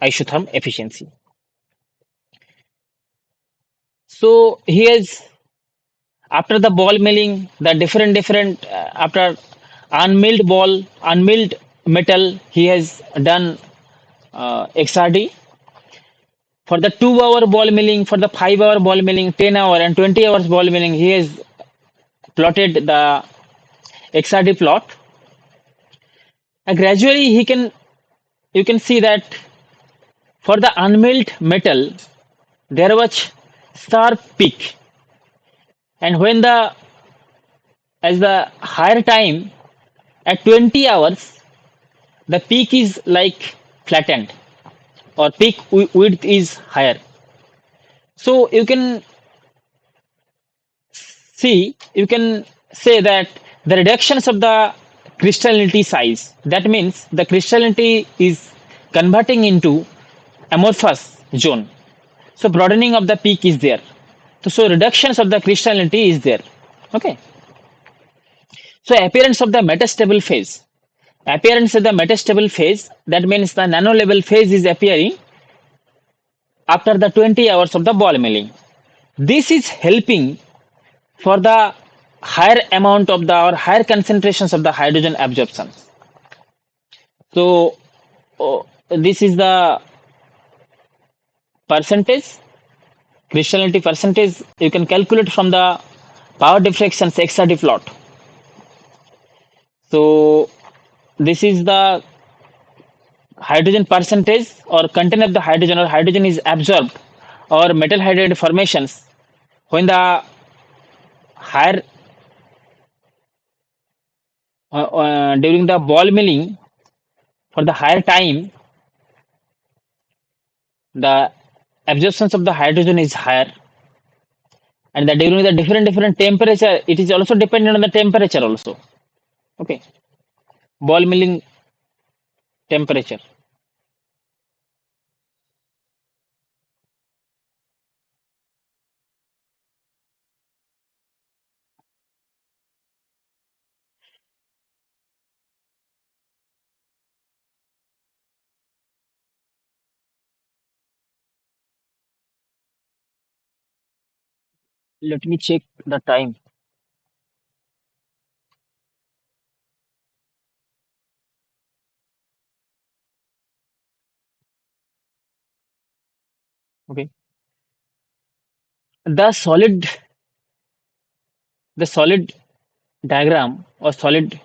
isotherm efficiency. So here's, after the ball milling, the different after unmilled metal, he has done XRD for the 2 hour ball milling, for the 5 hour ball milling, 10 hour and 20 hours ball milling. He has plotted the XRD plot, and gradually he can, you can see that for the unmilled metal there was sharp peak, and when the, as the higher time at 20 hours, the peak is like flattened, or peak width is higher. So you can say that the reductions of the crystallinity size, that means the crystallinity is converting into amorphous zone, so broadening of the peak is there. So reductions of the crystallinity is there. Okay, so appearance of the metastable phase, appearance of the metastable phase, that means the nano level phase is appearing after the 20 hours of the ball milling. This is helping for the higher amount of the, or higher concentrations of the hydrogen absorption. So this is the percentage, crystallinity percentage you can calculate from the power diffraction XRD plot. So this is the hydrogen percentage or content of the hydrogen, or hydrogen is absorbed, or metal hydride formations when the higher during the ball milling for the higher time, the absorption of the hydrogen is higher, and that during the different temperature, it is also dependent on the temperature also. Okay, ball milling temperature. Let me check the time. Okay, the solid diagram or solid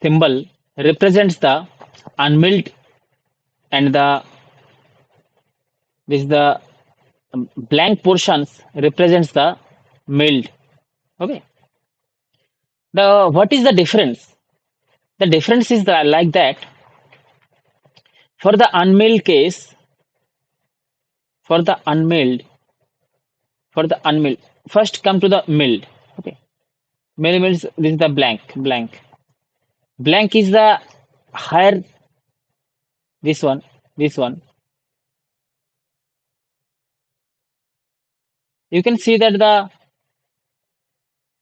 symbol represents the unmilled, and the blank portions represents the milled. Okay, the what is the difference? The difference is the like that for the unmilled case, for the unmilled, for the unmilled. First come to the milled. Okay, milled means this is the blank. Blank is the higher, this one, this one. You can see that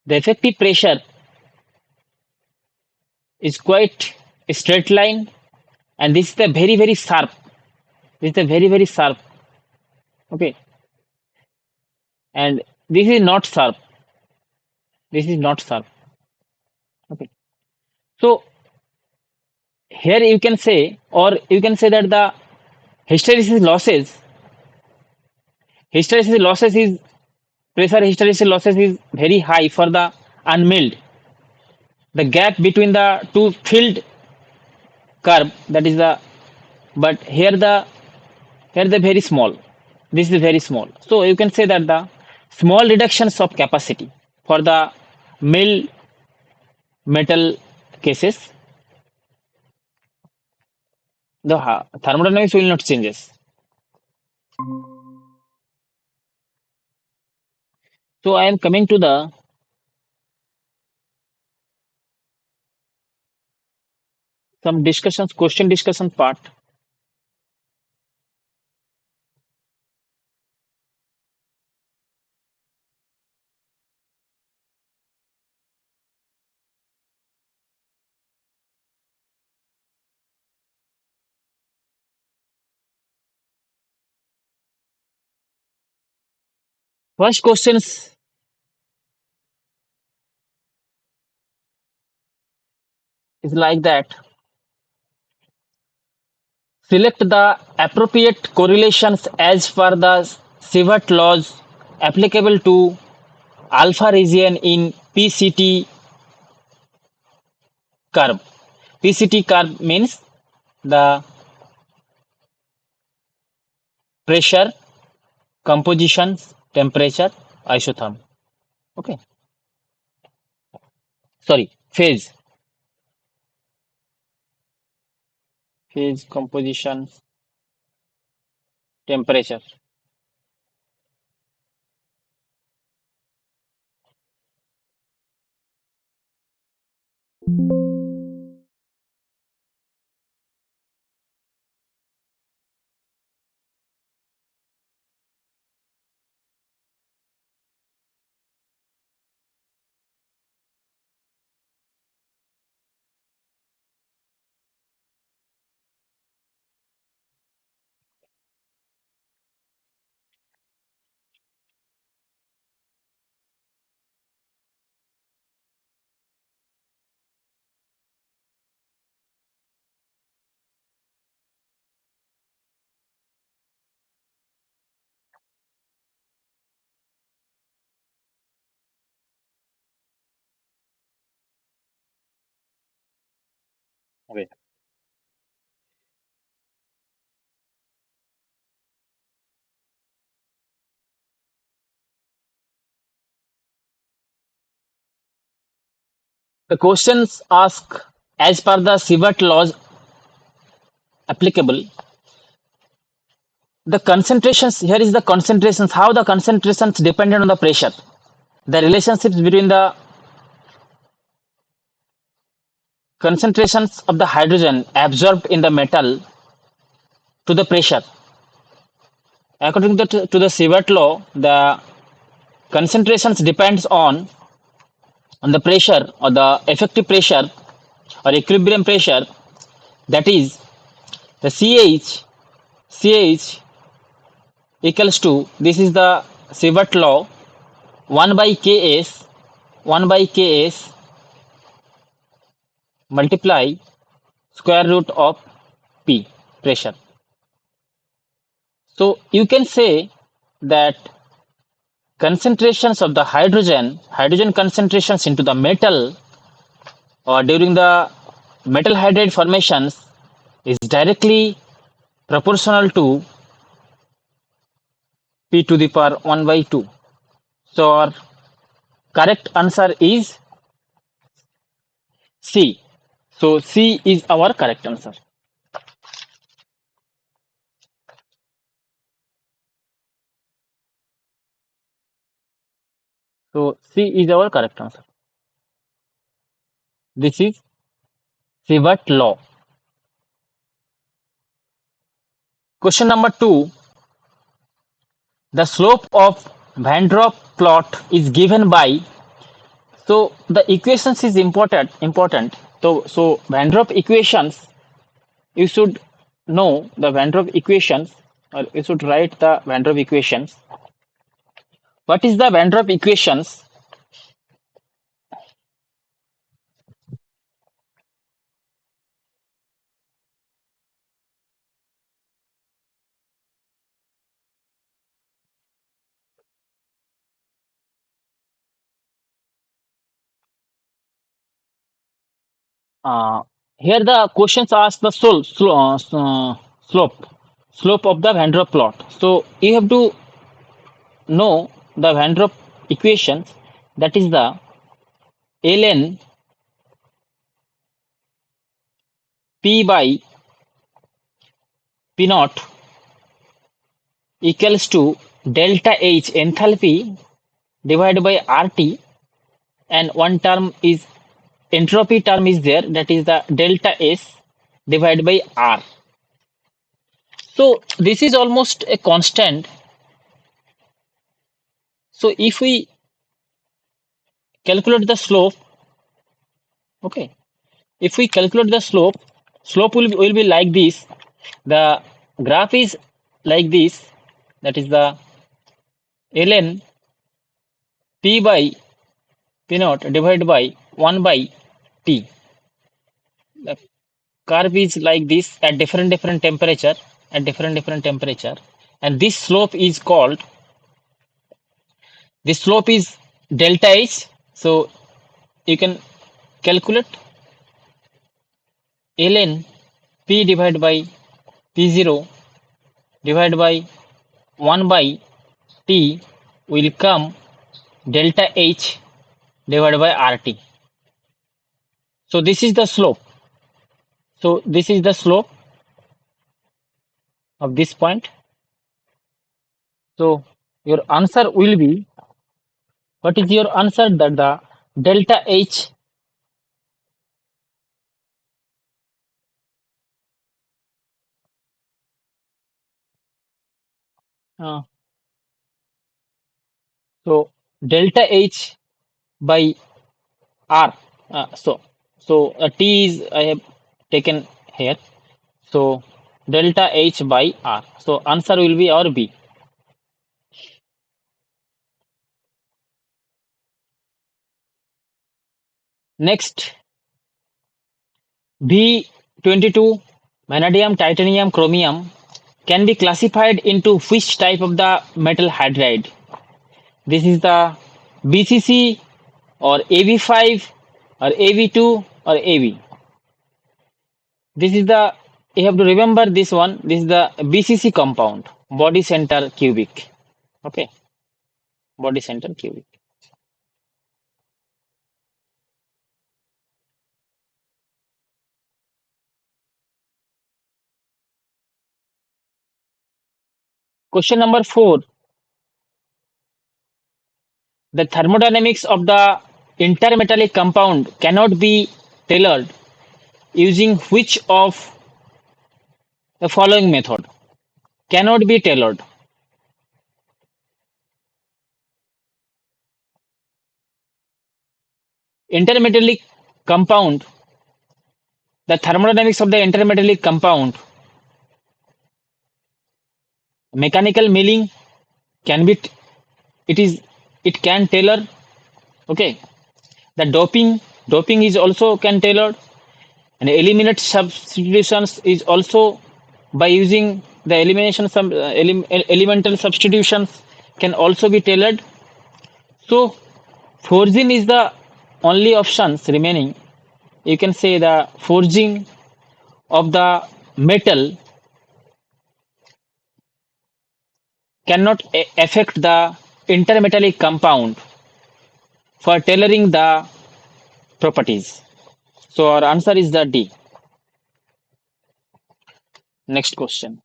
the effective pressure is quite a straight line, and this is the very sharp. This is the very sharp. Okay, and this is not sharp. This is not sharp. Okay, so here you can say, or you can say that the hysteresis losses, hysteresis losses is pressure hysteresis losses is very high for the unmilled. The gap between the two filled curve, that is the, but here the very small. This is very small. So you can say that the small reductions of capacity for the mill metal cases, the thermodynamics will not changes. So I am coming to the some discussions, question discussion part. First questions is like that. Select the appropriate correlations as per the Sievert laws applicable to alpha region in PCT curve. PCT curve means the pressure, composition, temperature, isotherm. Okay, sorry, phase, composition, temperature. Okay. The questions ask as per the CWAT laws applicable. The concentrations here is the concentrations, how the concentrations dependent on the pressure. The relationships between the concentrations of the hydrogen absorbed in the metal to the pressure. According to the CWAT law, the concentrations depends on the pressure or the effective pressure or equilibrium pressure, that is the CH equals to, this is the CWAT law, 1 by Ks 1 by Ks multiply square root of P, pressure. So you can say that concentrations of the hydrogen concentrations into the metal or during the metal hydride formations is directly proportional to P to the power 1 by 2. So our correct answer is C. So C is our correct answer. So C is our correct answer. This is CWAT law. Question number 2. The slope of Van Drop plot is given by. So the equations is important. So Van Drop equations, you should know the Van Drop equations, or you should write the Van Drop equations. What is the Van Drop equations? Here the questions ask the slope of the Van Drop plot. So you have to know the Van Drop equations, that is the ln P by P naught equals to delta H enthalpy divided by RT, and one term is entropy term is there, that is the delta S divided by R. So this is almost a constant. So if we calculate the slope, okay, if we calculate the slope will be like this. The graph is like this, that is the ln P by P naught divided by 1 by T. The curve is like this at different temperature, and this slope is delta H. So you can calculate ln P divided by P0 divided by 1 by T will come delta H divided by RT. So this is the slope. So this is the slope of this point. So your answer will be, what is your answer? That the delta H, uh, so delta H by R. T is I have taken here. So delta H by R. So answer will be our B. Next, B22, vanadium, titanium, chromium can be classified into which type of the metal hydride? This is the BCC or AB5 or AB2 or AB. This is the, you have to remember this one. This is the BCC compound, body center cubic. Okay, body center cubic. Question number 4. The thermodynamics of the intermetallic compound cannot be tailored using which of the following method? Cannot be tailored. Intermetallic compound, the thermodynamics of the intermetallic compound, mechanical milling can be, it is, it can tailor. Okay. The doping is also can tailor, and eliminate substitutions is also by using the elimination elemental substitutions can also be tailored. So forging is the only options remaining. You can say the forging of the metal cannot affect the intermetallic compound for tailoring the properties. So our answer is the D. Next question.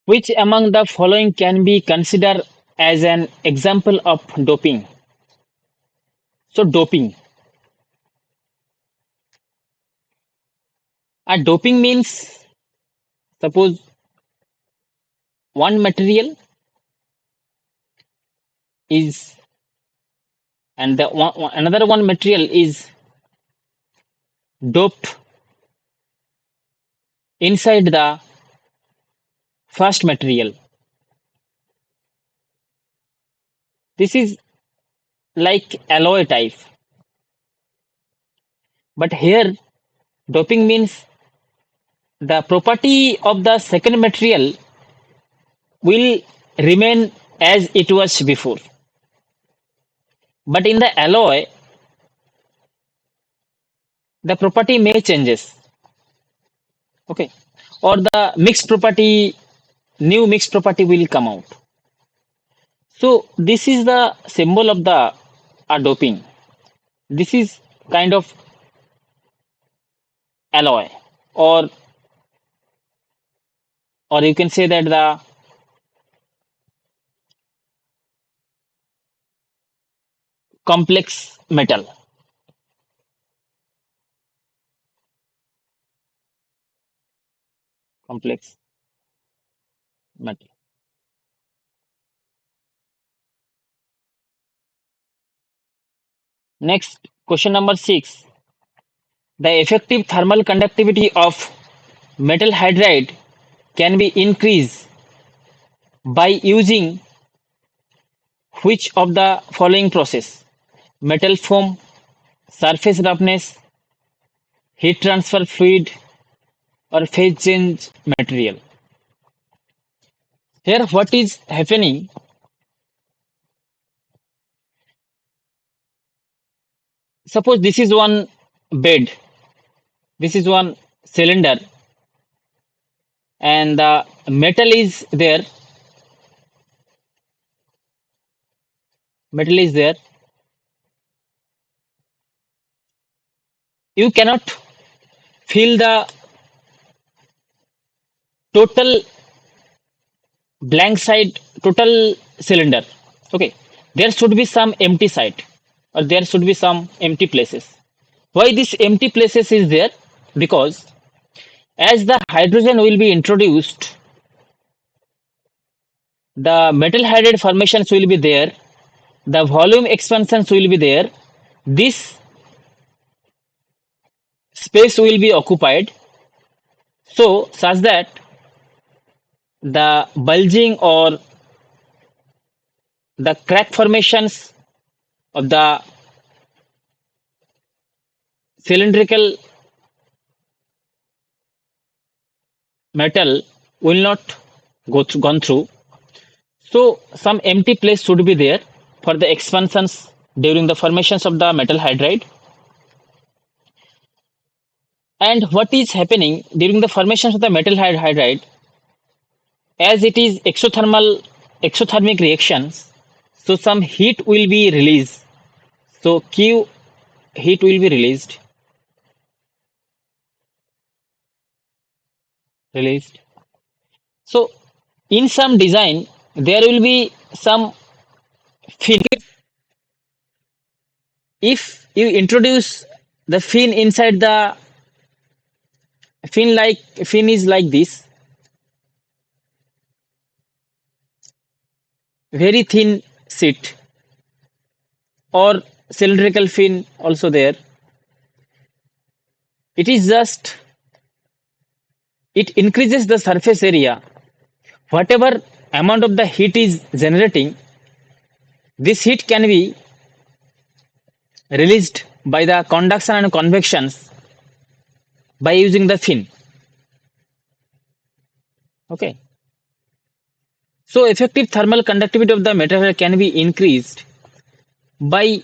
Which among the following can be considered as an example of doping? So doping. Doping means suppose one material is and another one material is doped inside the first material. This is like alloy type. But here doping means the property of the second material will remain as it was before. But in the alloy, the property may changes. Okay. Or the mixed property, new mixed property will come out. So this is the symbol of the doping. This is kind of alloy, or you can say that the complex metal. Complex metal. Next, question number 6. The effective thermal conductivity of metal hydride can be increased by using which of the following process? Metal foam, surface roughness, heat transfer fluid, or phase change material. Here what is happening, suppose this is one bed, this is one cylinder, and the metal is there, you cannot fill the total blank side, total cylinder. Okay, there should be some empty side, or there should be some empty places. Why this empty places is there? Because as the hydrogen will be introduced, the metal hydride formations will be there, the volume expansions will be there, this space will be occupied, so such that the bulging or the crack formations of the cylindrical metal will not gone through. So some empty place should be there for the expansions during the formations of the metal hydride. And what is happening during the formations of the metal hydride, as it is exothermic reactions, so some heat will be released. So Q heat will be released. So in some design, there will be some fin. If you introduce the fin inside the fin is like this, very thin sheet or cylindrical fin also there. It is just it increases the surface area. Whatever amount of the heat is generating, this heat can be released by the conduction and convections by using the fin. Okay. So effective thermal conductivity of the material can be increased by,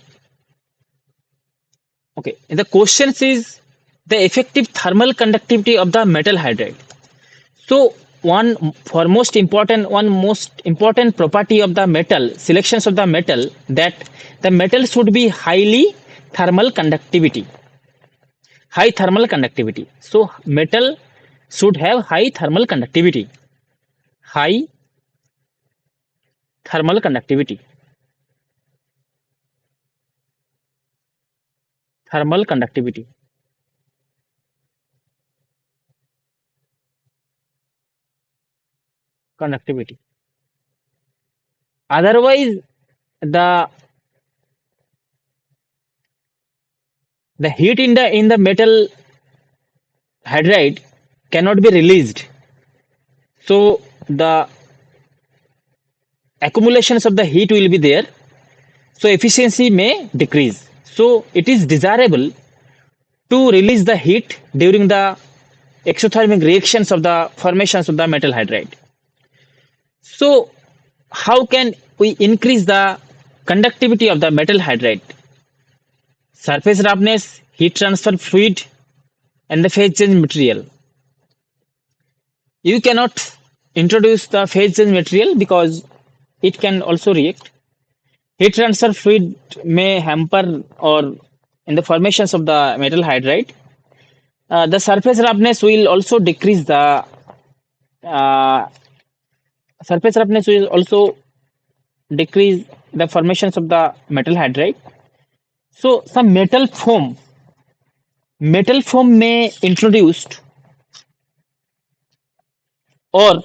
okay, the question is the effective thermal conductivity of the metal hydride. So one most important property of the metal, selections of the metal, that the metal should be thermal conductivity, high thermal conductivity. So metal should have high high thermal conductivity, thermal conductivity, conductivity. Otherwise, the the heat in the metal hydride cannot be released. So the accumulations of the heat will be there. So efficiency may decrease. So it is desirable to release the heat during the exothermic reactions of the formations of the metal hydride. So how can we increase the conductivity of the metal hydride? Surface roughness, heat transfer fluid, and the phase change material. You cannot introduce the phase change material because it can also react. Heat transfer fluid may hamper or in the formations of the metal hydride. The surface roughness will also decrease the uh, surface roughness will also decrease the formations of the metal hydride. So some metal foam may introduced, or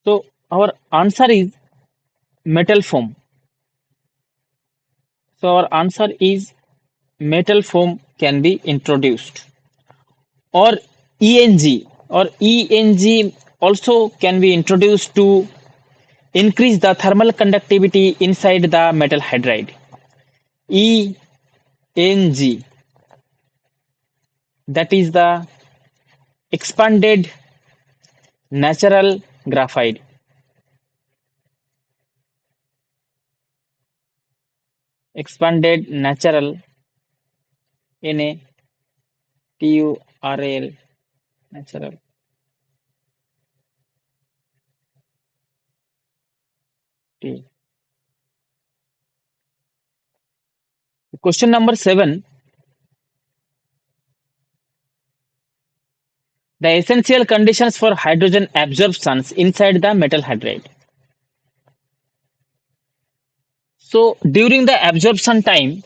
so our answer is metal foam. So our answer is metal foam can be introduced, or ENG also can be introduced to increase the thermal conductivity inside the metal hydride. ENG, that is the expanded natural graphite. Expanded natural NaTural natural. T. Question number 7. The essential conditions for hydrogen absorptions inside the metal hydride. So during the absorption time,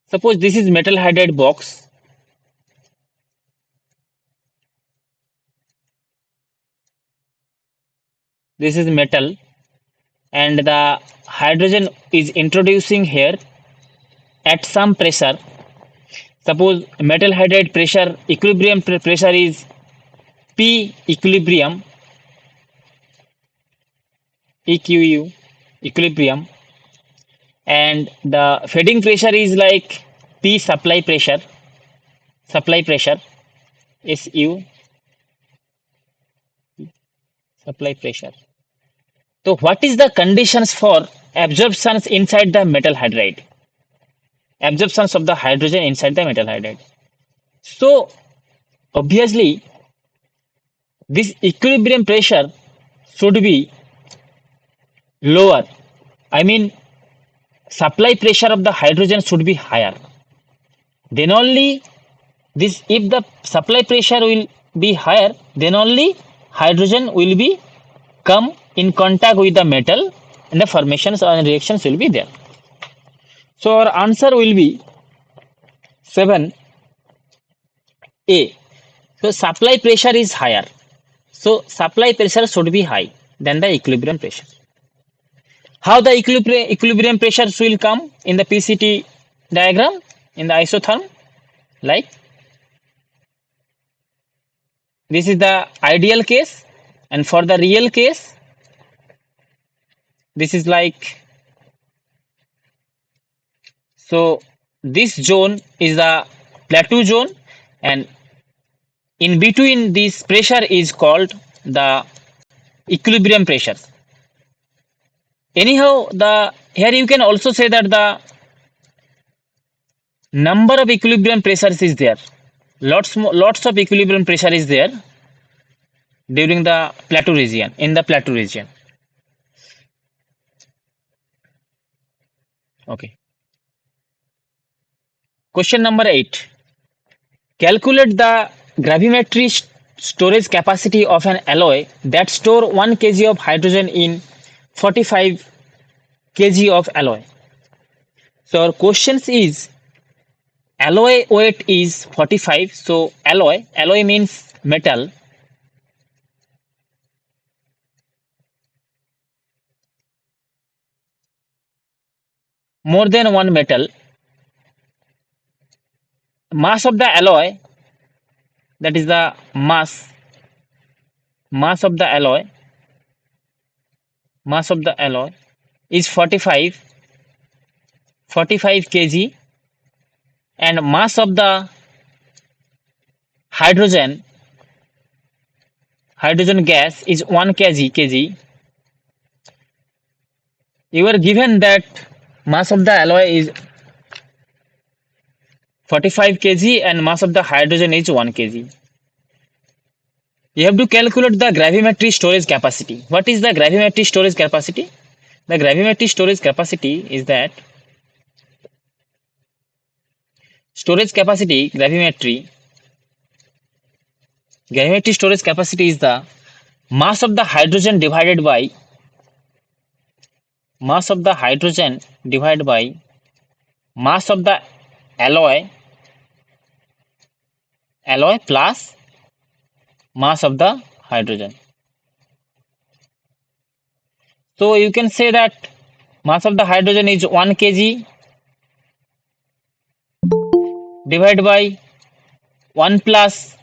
suppose this is metal hydride box. This is metal, and the hydrogen is introducing here at some pressure. Suppose metal hydride pressure, equilibrium pressure is P equilibrium, EQU, equilibrium, and the feeding pressure is like P supply pressure. supply pressure, SU, supply pressure. So what is the conditions for absorptions inside the metal hydride? Absorptions of the hydrogen inside the metal hydride. So obviously this equilibrium pressure should be lower. I mean supply pressure of the hydrogen should be higher. Then only this, if the supply pressure will be higher, then only hydrogen will be come in contact with the metal and the formations and reactions will be there. So our answer will be 7A. So supply pressure is higher. So supply pressure should be high than the equilibrium pressure. How the equilibrium pressures will come in the PCT diagram in the isotherm? Like this is the ideal case, and for the real case, this is like, so this zone is the plateau zone, and in between this pressure is called the equilibrium pressure. Anyhow, the here you can also say that the number of equilibrium pressures is there. Lots of equilibrium pressure is there during the plateau region, in the plateau region. Okay. Question number 8. Calculate the gravimetry storage capacity of an alloy that store 1 kg of hydrogen in 45 kg of alloy. So our questions is alloy weight is 45. So alloy means metal. More than one metal. Mass of the alloy, that is the mass of the alloy is 45 kg, and mass of the hydrogen gas is 1 kg. You are given that mass of the alloy is 45 kg and mass of the hydrogen is 1 kg. You have to calculate the gravimetry storage capacity. What is the gravimetry storage capacity? The gravimetry storage capacity is that gravimetry storage capacity is the mass of the hydrogen divided by mass of the alloy plus mass of the hydrogen. So you can say that mass of the hydrogen is 1 kg divided by 1 plus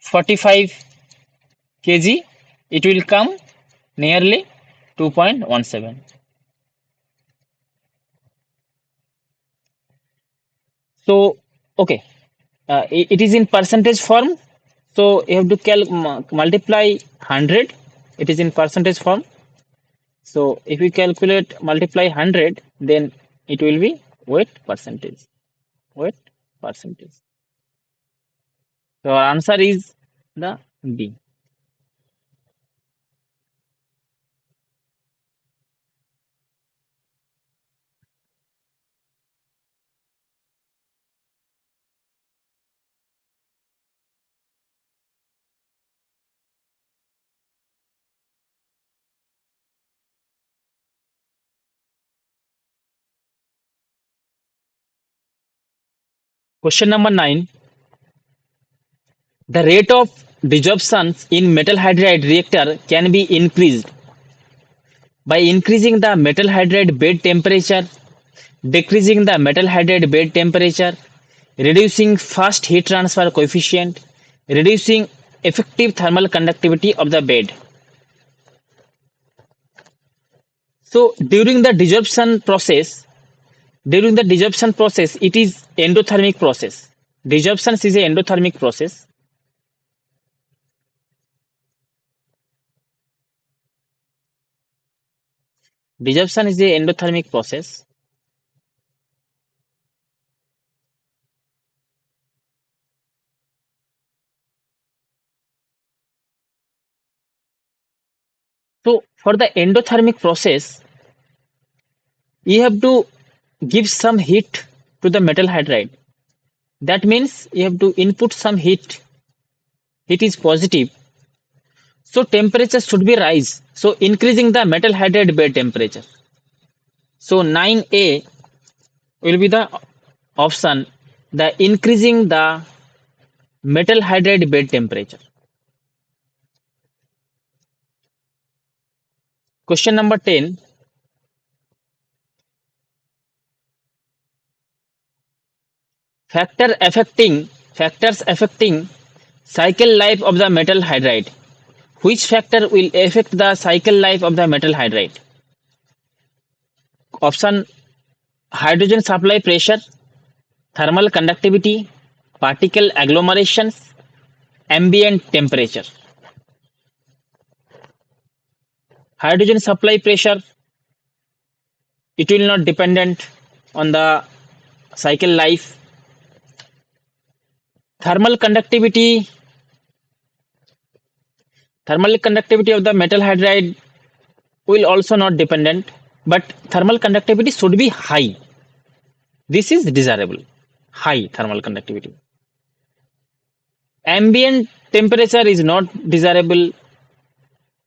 45 kg, it will come nearly 2.17. So okay, it is in percentage form, so you have to multiply 100. It is in percentage form, so if we calculate multiply 100, then it will be weight percentage. So our answer is the B. Question number 9. The rate of desorption in metal hydride reactor can be increased by increasing the metal hydride bed temperature, decreasing the metal hydride bed temperature, reducing fast heat transfer coefficient, reducing effective thermal conductivity of the bed. So during the desorption process, During the desorption process, it is endothermic process. Desorption is a endothermic process. Desorption is a endothermic process. So for the endothermic process, you have to give some heat to the metal hydride. That means you have to input some heat. Heat is positive. So temperature should be rise. So increasing the metal hydride bed temperature. So 9A will be the option, the increasing the metal hydride bed temperature. Question number 10. Factors affecting cycle life of the metal hydride. Which factor will affect the cycle life of the metal hydride? Option: hydrogen supply pressure, thermal conductivity, particle agglomerations, ambient temperature. Hydrogen supply pressure, it will not dependent on the cycle life. Thermal conductivity, thermal conductivity of the metal hydride will also not dependent, but thermal conductivity should be high. This is desirable, high thermal conductivity. Ambient temperature is not desirable.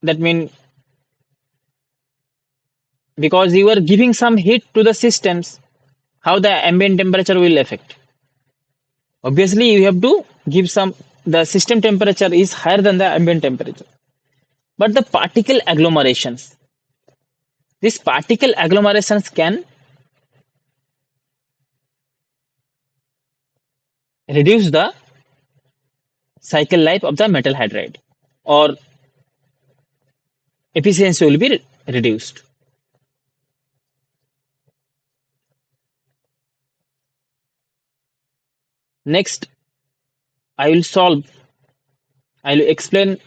That means because you are giving some heat to the systems, how the ambient temperature will affect? Obviously, you have to give some, the system temperature is higher than the ambient temperature. But the particle agglomerations, these particle agglomerations can reduce the cycle life of the metal hydride, or efficiency will be reduced. Next, I will solve, I will explain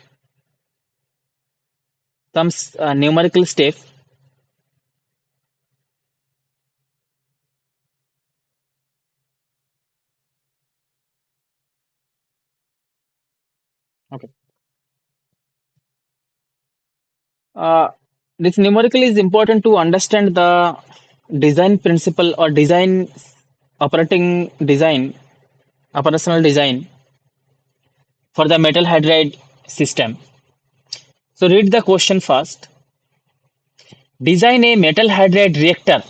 some numerical step. Okay. Uh, this numerical is important to understand the design principle or design operating design, operational design for the metal hydride system. So read the question first. Design a metal hydride reactor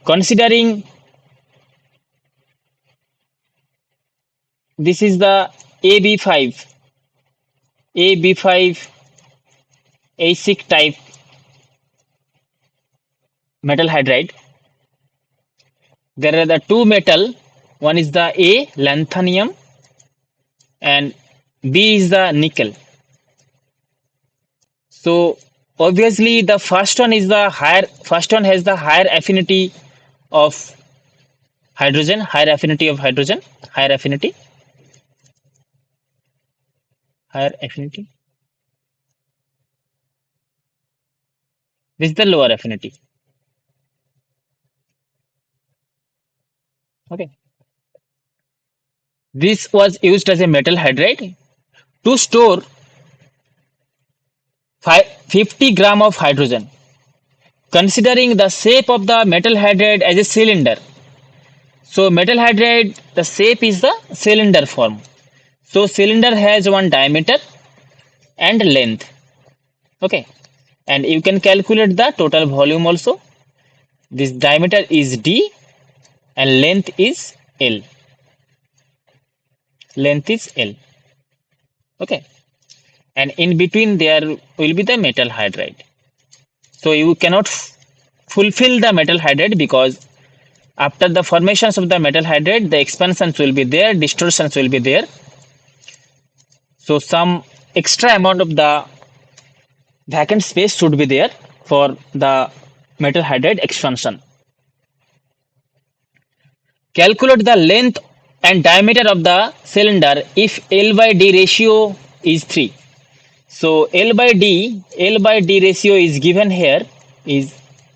considering this is the AB5 AB5 ASIC type metal hydride. There are the two metal. One is the A lanthanum and B is the nickel. So obviously the first one is the higher, first one has the higher affinity of hydrogen, higher affinity of hydrogen, higher affinity, higher affinity. This is the lower affinity. Okay. This was used as a metal hydride to store 50 gram of hydrogen. Considering the shape of the metal hydride as a cylinder. So metal hydride, the shape is the cylinder form. So cylinder has one diameter and length. Okay. And you can calculate the total volume also. This diameter is D and length is L. Length is L. Okay. And in between there will be the metal hydride. So you cannot fulfill the metal hydride because after the formations of the metal hydride, the expansions will be there, distortions will be there. So some extra amount of the vacant space should be there for the metal hydride expansion. Calculate the length and diameter of the cylinder if L by D ratio is 3. So L by D ratio is given here is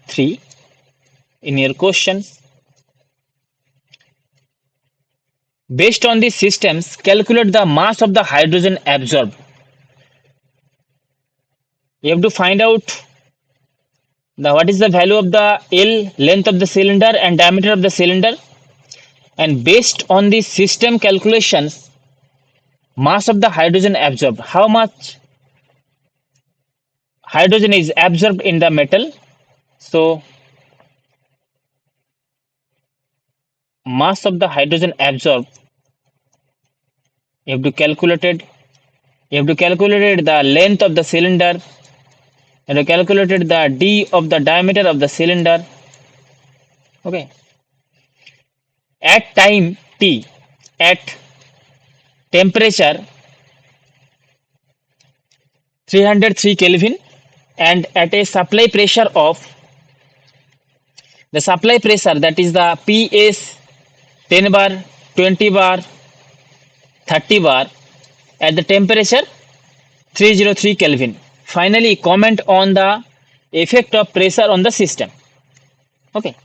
3 in your questions. Based on these systems, calculate the mass of the hydrogen absorbed. You have to find out what is the value of the L, length of the cylinder and diameter of the cylinder, and based on the system calculations, mass of the hydrogen absorbed, how much hydrogen is absorbed in the metal. So mass of the hydrogen absorbed, you have to calculate it. You have to calculate the length of the cylinder and you calculated the d of the diameter of the cylinder. Okay, at time t, at temperature 303 Kelvin and at a supply pressure of the supply pressure, that is the PS 10 bar, 20 bar, 30 bar at the temperature 303 Kelvin. Finally, comment on the effect of pressure on the system. Okay,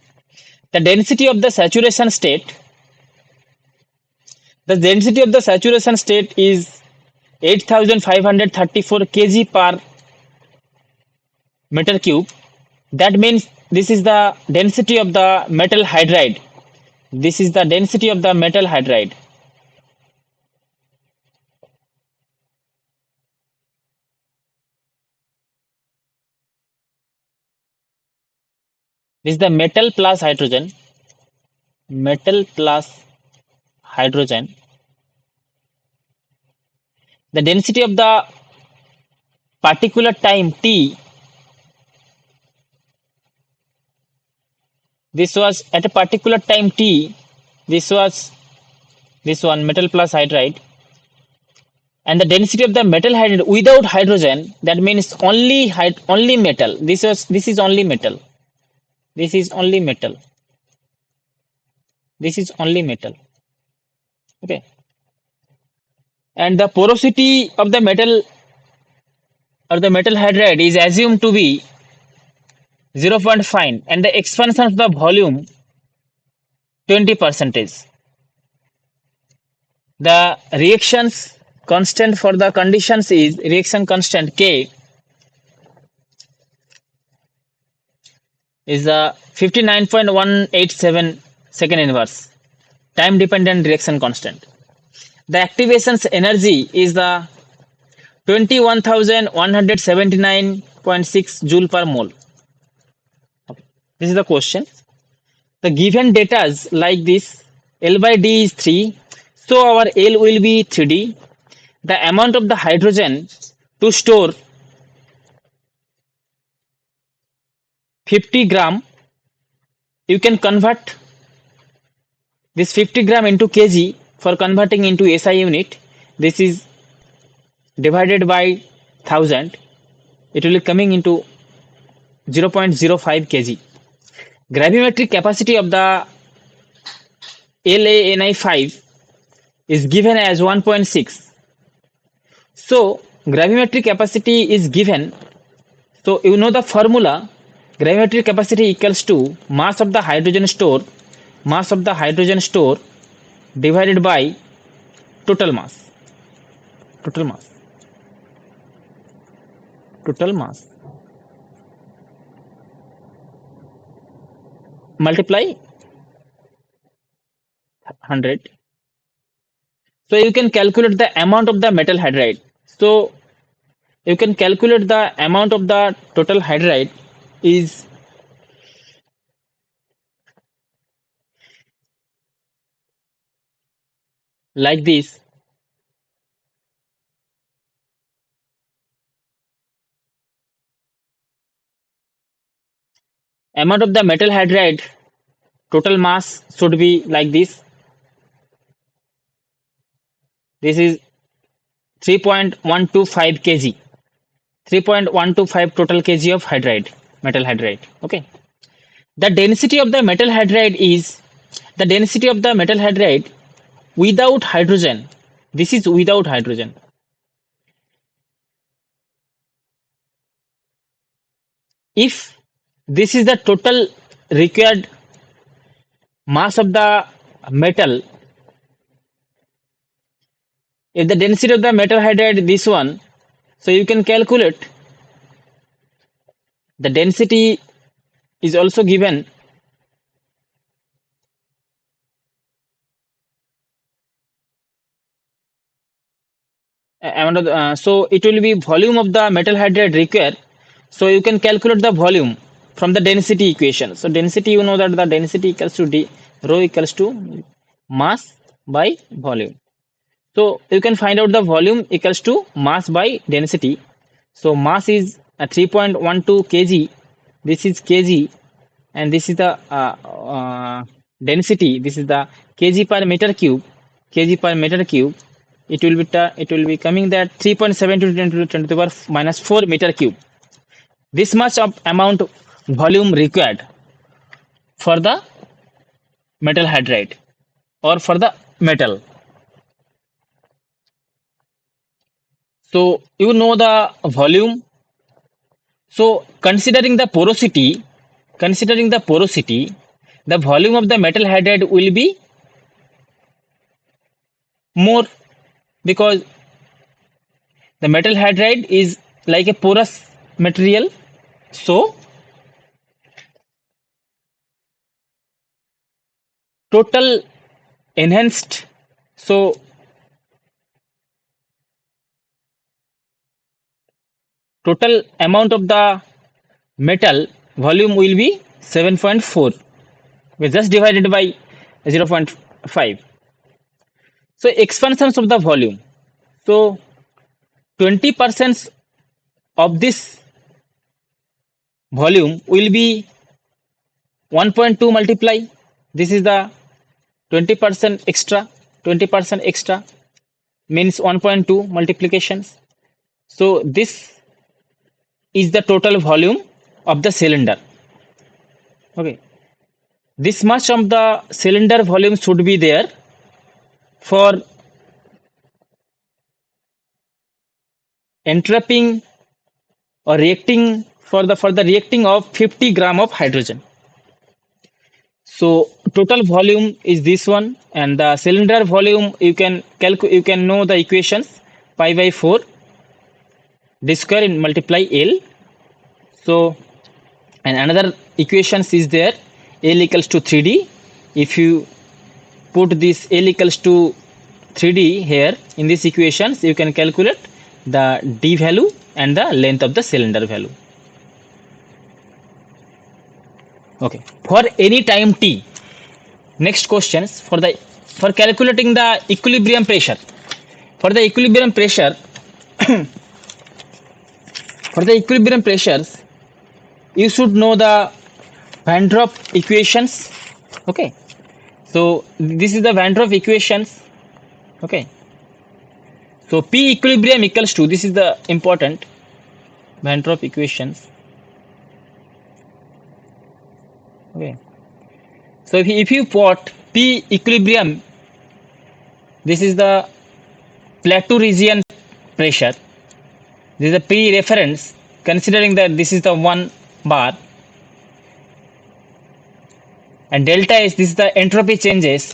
the density of the saturation state. The density of the saturation state is 8534 kg per meter cube. That means this is the density of the metal hydride. This is the density of the metal hydride. This is the metal plus hydrogen. Metal plus hydrogen. The density of the particular time t, this was at a particular time t, this was this one metal plus hydride, and the density of the metal hydride without hydrogen, that means only metal. This is only metal. This is only metal. This is only metal. Okay, and the porosity of the metal or the metal hydride is assumed to be 0.5 and the expansion of the volume 20%. The reactions constant for the conditions is reaction constant K is a 59.187 second inverse time dependent reaction constant. The activation's energy is the 21,179.6 joule per mole. Okay. This is the question. The given data like this, L by D is 3, so our L will be 3D. The amount of the hydrogen to store 50 gram, you can convert this 50 gram into kg for converting into SI unit. This is divided by 1000. It will be coming into 0.05 kg. Gravimetric capacity of the LaNi5 is given as 1.6. So gravimetric capacity is given. So you know the formula. Gravimetric capacity equals to mass of the hydrogen store divided by total mass. Total mass multiply 100. So you can calculate the amount of the metal hydride. So you can calculate the amount of the total hydride is like this. Amount of the metal hydride total mass should be like this. This is 3.125 kg. 3.125 total kg of hydride, metal hydride. Okay. The density of the metal hydride is the density of the metal hydride without hydrogen. This is without hydrogen. If this is the total required mass of the metal, if the density of the metal hydride this one, so you can calculate the density is also given so it will be volume of the metal hydride required. So you can calculate the volume from the density equation. So density, you know that the density equals to d rho equals to mass by volume. So you can find out the volume equals to mass by density. So mass is 3.12 kg. This is kg, and this is the density. This is the kg per meter cube. Kg per meter cube. It will be coming that 3.72 10 to the power minus 4 meter cube. This much of amount volume required for the metal hydride or for the metal. So you know the volume. So considering the porosity, the volume of the metal hydride will be more, because the metal hydride is like a porous material. So total enhanced, so total amount of the metal volume will be 7.4. We just divided by 0.5. So expansions of the volume. So 20% of this volume will be 1.2 multiply. This is the 20% extra. 20% extra means 1.2 multiplications. So this is the total volume of the cylinder. Okay. This much of the cylinder volume should be there for entrapping or reacting for the reacting of 50 gram of hydrogen. So total volume is this one, and the cylinder volume you can know the equations. Pi by 4 d square in multiply L. So and another equations is there, L equals to 3D. If you put this L equals to 3D here in these equations, you can calculate the d value and the length of the cylinder value. Okay, for any time t. Next questions for calculating the equilibrium pressure. For the equilibrium pressure, for the equilibrium pressures, you should know the Van Drop equations. Okay, so this is the Van Drop equations. Okay, so P equilibrium equals to, this is the important Van Drop equations. Okay, so if you put P equilibrium, this is the plateau region pressure. This is the P reference, considering that this is the 1 bar, and delta is, this is the entropy changes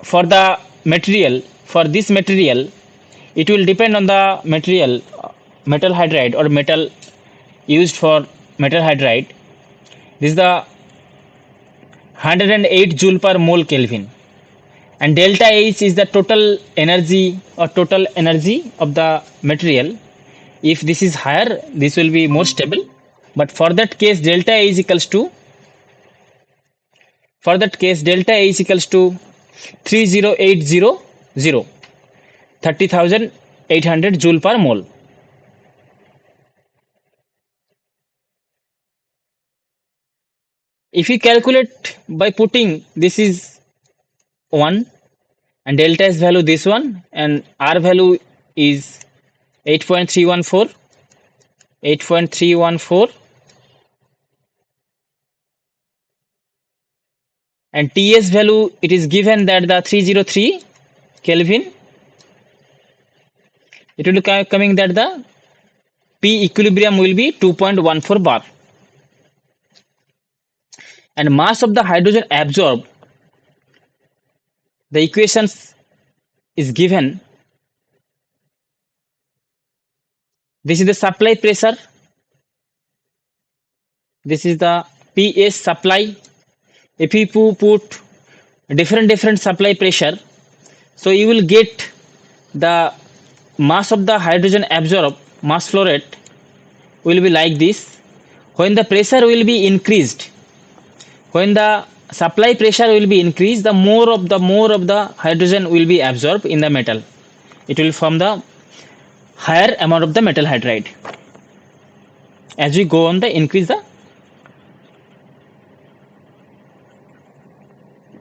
for the material. For this material, it will depend on the material, metal hydride or metal used for metal hydride. This is the 108 joule per mole Kelvin, and delta H is the total energy of the material. If this is higher, this will be more stable, but for that case delta H equals to, for that case delta H equals to 30800, 30,800 joule per mole. If you calculate by putting, this is 1 and delta S value this one, and R value is 8.314, 8.314, and Ts value, it is given that the 303 Kelvin, it will be coming that the P equilibrium will be 2.14 bar, and mass of the hydrogen absorbed, the equations is given. This is the supply pressure, this is the PS supply. If you put different supply pressure, so you will get the mass of the hydrogen absorbed, mass flow rate will be like this. When the pressure will be increased, when the supply pressure will be increased, the more of the hydrogen will be absorbed in the metal. It will form the higher amount of the metal hydride. As we go on, the increase the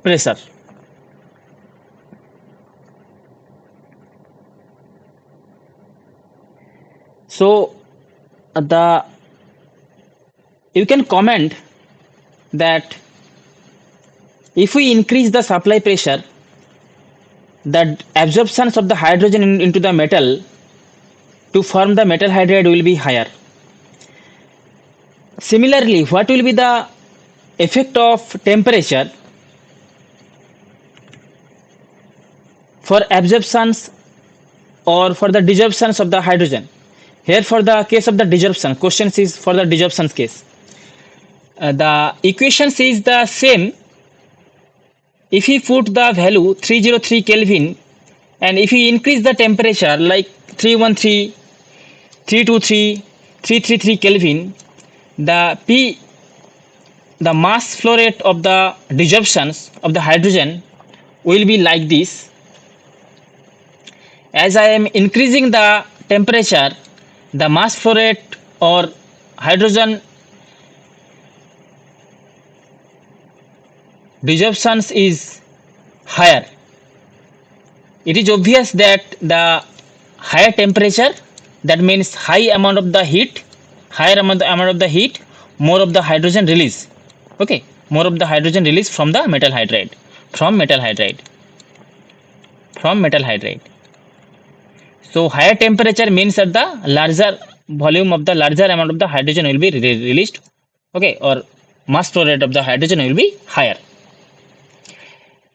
pressure. So the you can comment that if we increase the supply pressure, the absorptions of the hydrogen into the metal to form the metal hydride will be higher. Similarly, what will be the effect of temperature for absorptions or for the desorptions of the hydrogen? Here for the case of the desorption, question is for the desorption case. The equation is the same. If we put the value 303 Kelvin and if we increase the temperature like 313, 323, 333 Kelvin, the mass flow rate of the desorptions of the hydrogen will be like this. As I am increasing the temperature, the mass flow rate or hydrogen desorptions is higher. It is obvious that the higher temperature, that means high amount of the heat, higher amount of the heat, more of the hydrogen release. Okay, more of the hydrogen release from the metal hydride, from metal hydride. So higher temperature means that the larger volume of the larger amount of the hydrogen will be released. Okay, or mass flow rate of the hydrogen will be higher.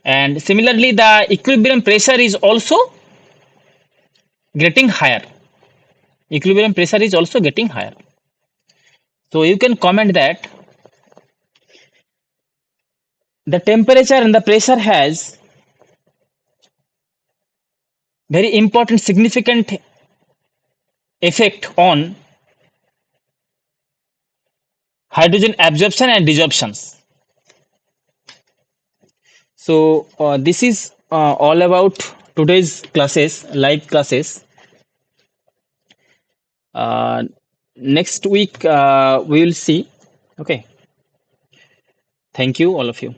And similarly, the equilibrium pressure is also getting higher. Equilibrium pressure is also getting higher. So you can comment that the temperature and the pressure has very important significant effect on hydrogen absorption and desorptions. So this is all about today's classes, live classes. Next week we will see. Okay, thank you all of you.